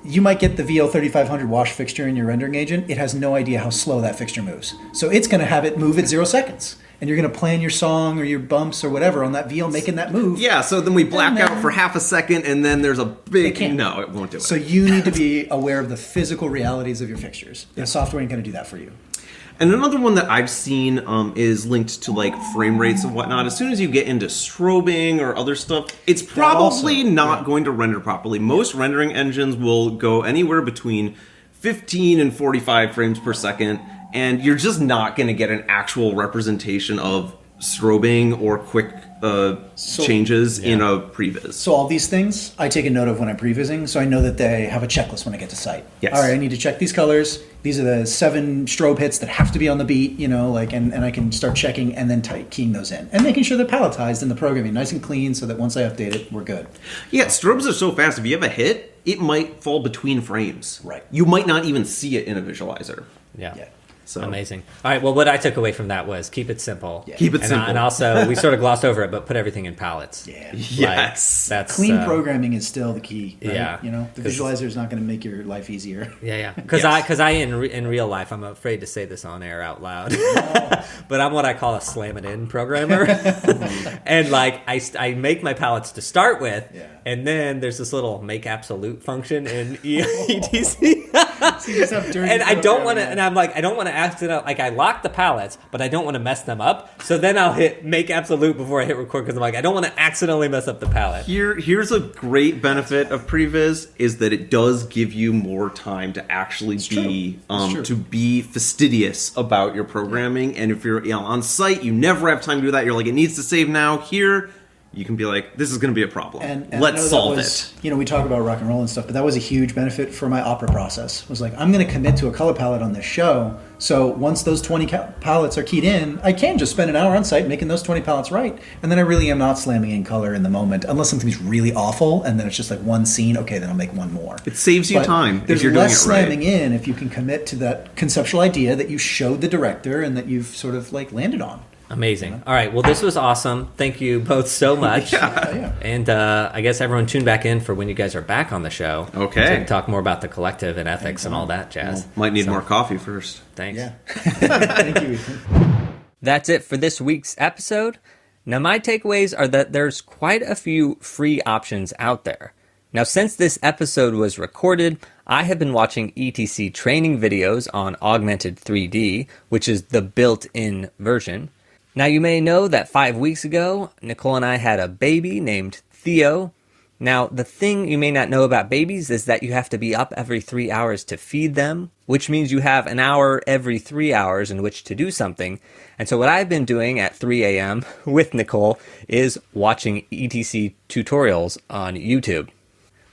you might get the VL3500 wash fixture in your rendering agent. It has no idea how slow that fixture moves. So it's going to have it move at 0 seconds. And you're going to plan your song or your bumps or whatever on that VL making that move. Yeah, so then we black out for half a second, and then there's a big... No, it won't do it. So you need to be aware of the physical realities of your fixtures. The software ain't going to do that for you. And another one that I've seen is linked to like frame rates and whatnot. As soon as you get into strobing or other stuff, it's probably not going to render properly. Most rendering engines will go anywhere between 15 and 45 frames per second, and you're just not going to get an actual representation of strobing or quick changes in a previs. So all these things I take a note of when I'm prevising, so I know that they have a checklist when I get to site. Yes. All right, I need to check these colors. These are the 7 strobe hits that have to be on the beat, you know, like, and I can start checking and then keying those in. And making sure they're palletized in the programming, nice and clean, so that once I update it, we're good. Yeah, strobes are so fast. If you have a hit, it might fall between frames. Right. You might not even see it in a visualizer. Yeah. So. Amazing. All right. Well, what I took away from that was keep it simple. Yeah. Keep it simple. And also, we sort of glossed over it, but put everything in palettes. Yeah. Yes. That's Clean programming is still the key. Right? Yeah. You know, the visualizer is not going to make your life easier. Yeah. Because I in real life, I'm afraid to say this on air out loud, but I'm what I call a slam it in programmer. And like I make my palettes to start with, and then there's this little make absolute function in ETC. So you just have dirty and I don't want to, programming. and I'm like, I don't want to accidentally, like I lock the palettes, but I don't want to mess them up. So then I'll hit make absolute before I hit record because I'm like, I don't want to accidentally mess up the palette. Here's a great benefit of Previz is that it does give you more time to actually be fastidious about your programming. And if you're on site, you never have time to do that. You're like, it needs to save now. Here, you can be like, this is going to be a problem. And Let's solve it. it. You know, we talk about rock and roll and stuff, but that was a huge benefit for my opera process. It was like, I'm going to commit to a color palette on this show. So once those 20 palettes are keyed in, I can just spend an hour on site making those 20 palettes right. And then I really am not slamming in color in the moment, unless something's really awful. And then it's just like one scene. Okay, then I'll make one more. It saves you time if you're doing it right. There's less slamming in if you can commit to that conceptual idea that you showed the director and that you've sort of like landed on. Amazing. All right. Well, this was awesome. Thank you both so much. Yeah. And I guess everyone tune back in for when you guys are back on the show. Okay. So we can talk more about the collective and ethics and all that jazz. Well, might need more coffee first. Thanks. Yeah. Thank you, Ethan. That's it for this week's episode. Now, my takeaways are that there's quite a few free options out there. Now, since this episode was recorded, I have been watching ETC training videos on Augmented 3D, which is the built-in version. Now, you may know that 5 weeks ago, Nicole and I had a baby named Theo. Now, the thing you may not know about babies is that you have to be up every 3 hours to feed them, which means you have an hour every 3 hours in which to do something. And so what I've been doing at 3 a.m. with Nicole is watching ETC tutorials on YouTube.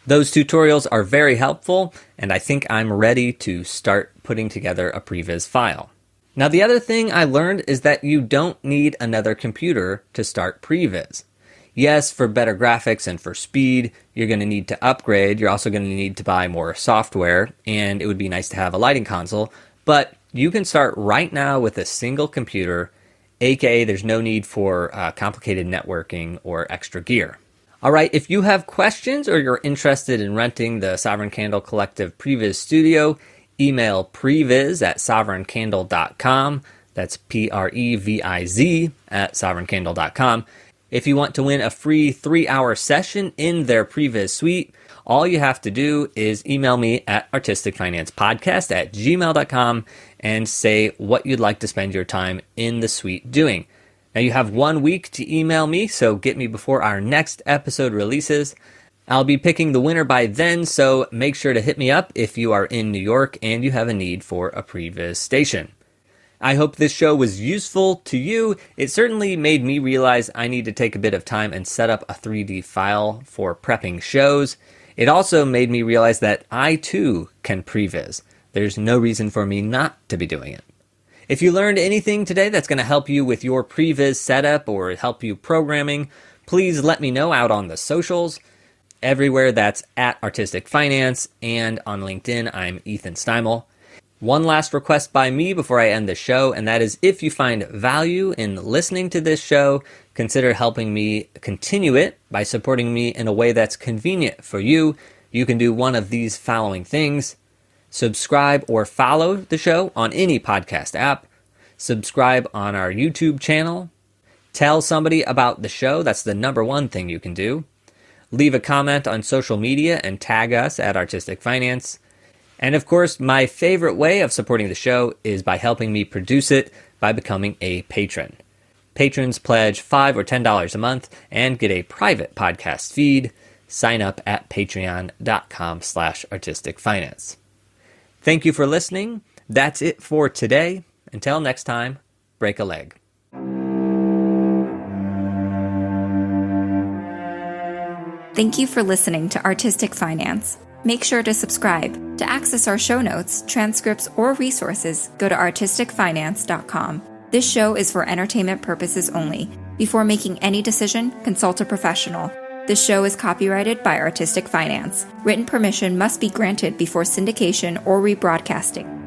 Those tutorials are very helpful, and I think I'm ready to start putting together a Previz file. Now, the other thing I learned is that you don't need another computer to start Previz. Yes, for better graphics and for speed, you're going to need to upgrade. You're also going to need to buy more software, and it would be nice to have a lighting console. But you can start right now with a single computer, aka there's no need for complicated networking or extra gear. All right, if you have questions or you're interested in renting the Sovereign Candle Collective Previz Studio, email previz@sovereigncandle.com. That's Previz @sovereigncandle.com. If you want to win a free 3-hour session in their Previz suite, all you have to do is email me at artisticfinancepodcast@gmail.com and say what you'd like to spend your time in the suite doing. Now, you have 1 week to email me, so get me before our next episode releases. I'll be picking the winner by then, so make sure to hit me up if you are in New York and you have a need for a Previz station. I hope this show was useful to you. It certainly made me realize I need to take a bit of time and set up a 3D file for prepping shows. It also made me realize that I too can Previz. There's no reason for me not to be doing it. If you learned anything today that's going to help you with your Previz setup or help you programming, please let me know out on the socials. Everywhere that's at Artistic Finance, and on LinkedIn, I'm Ethan Steimel. One last request by me before I end the show, and that is if you find value in listening to this show, consider helping me continue it by supporting me in a way that's convenient for you. You can do one of these following things. Subscribe or follow the show on any podcast app. Subscribe on our YouTube channel. Tell somebody about the show. That's the number one thing you can do. Leave a comment on social media and tag us at Artistic Finance. And of course, my favorite way of supporting the show is by helping me produce it by becoming a patron. Patrons pledge $5 or $10 a month and get a private podcast feed. Sign up at patreon.com/artisticfinance. Thank you for listening. That's it for today. Until next time, break a leg. Thank you for listening to Artistic Finance. Make sure to subscribe. To access our show notes, transcripts, or resources, go to artisticfinance.com. This show is for entertainment purposes only. Before making any decision, consult a professional. This show is copyrighted by Artistic Finance. Written permission must be granted before syndication or rebroadcasting.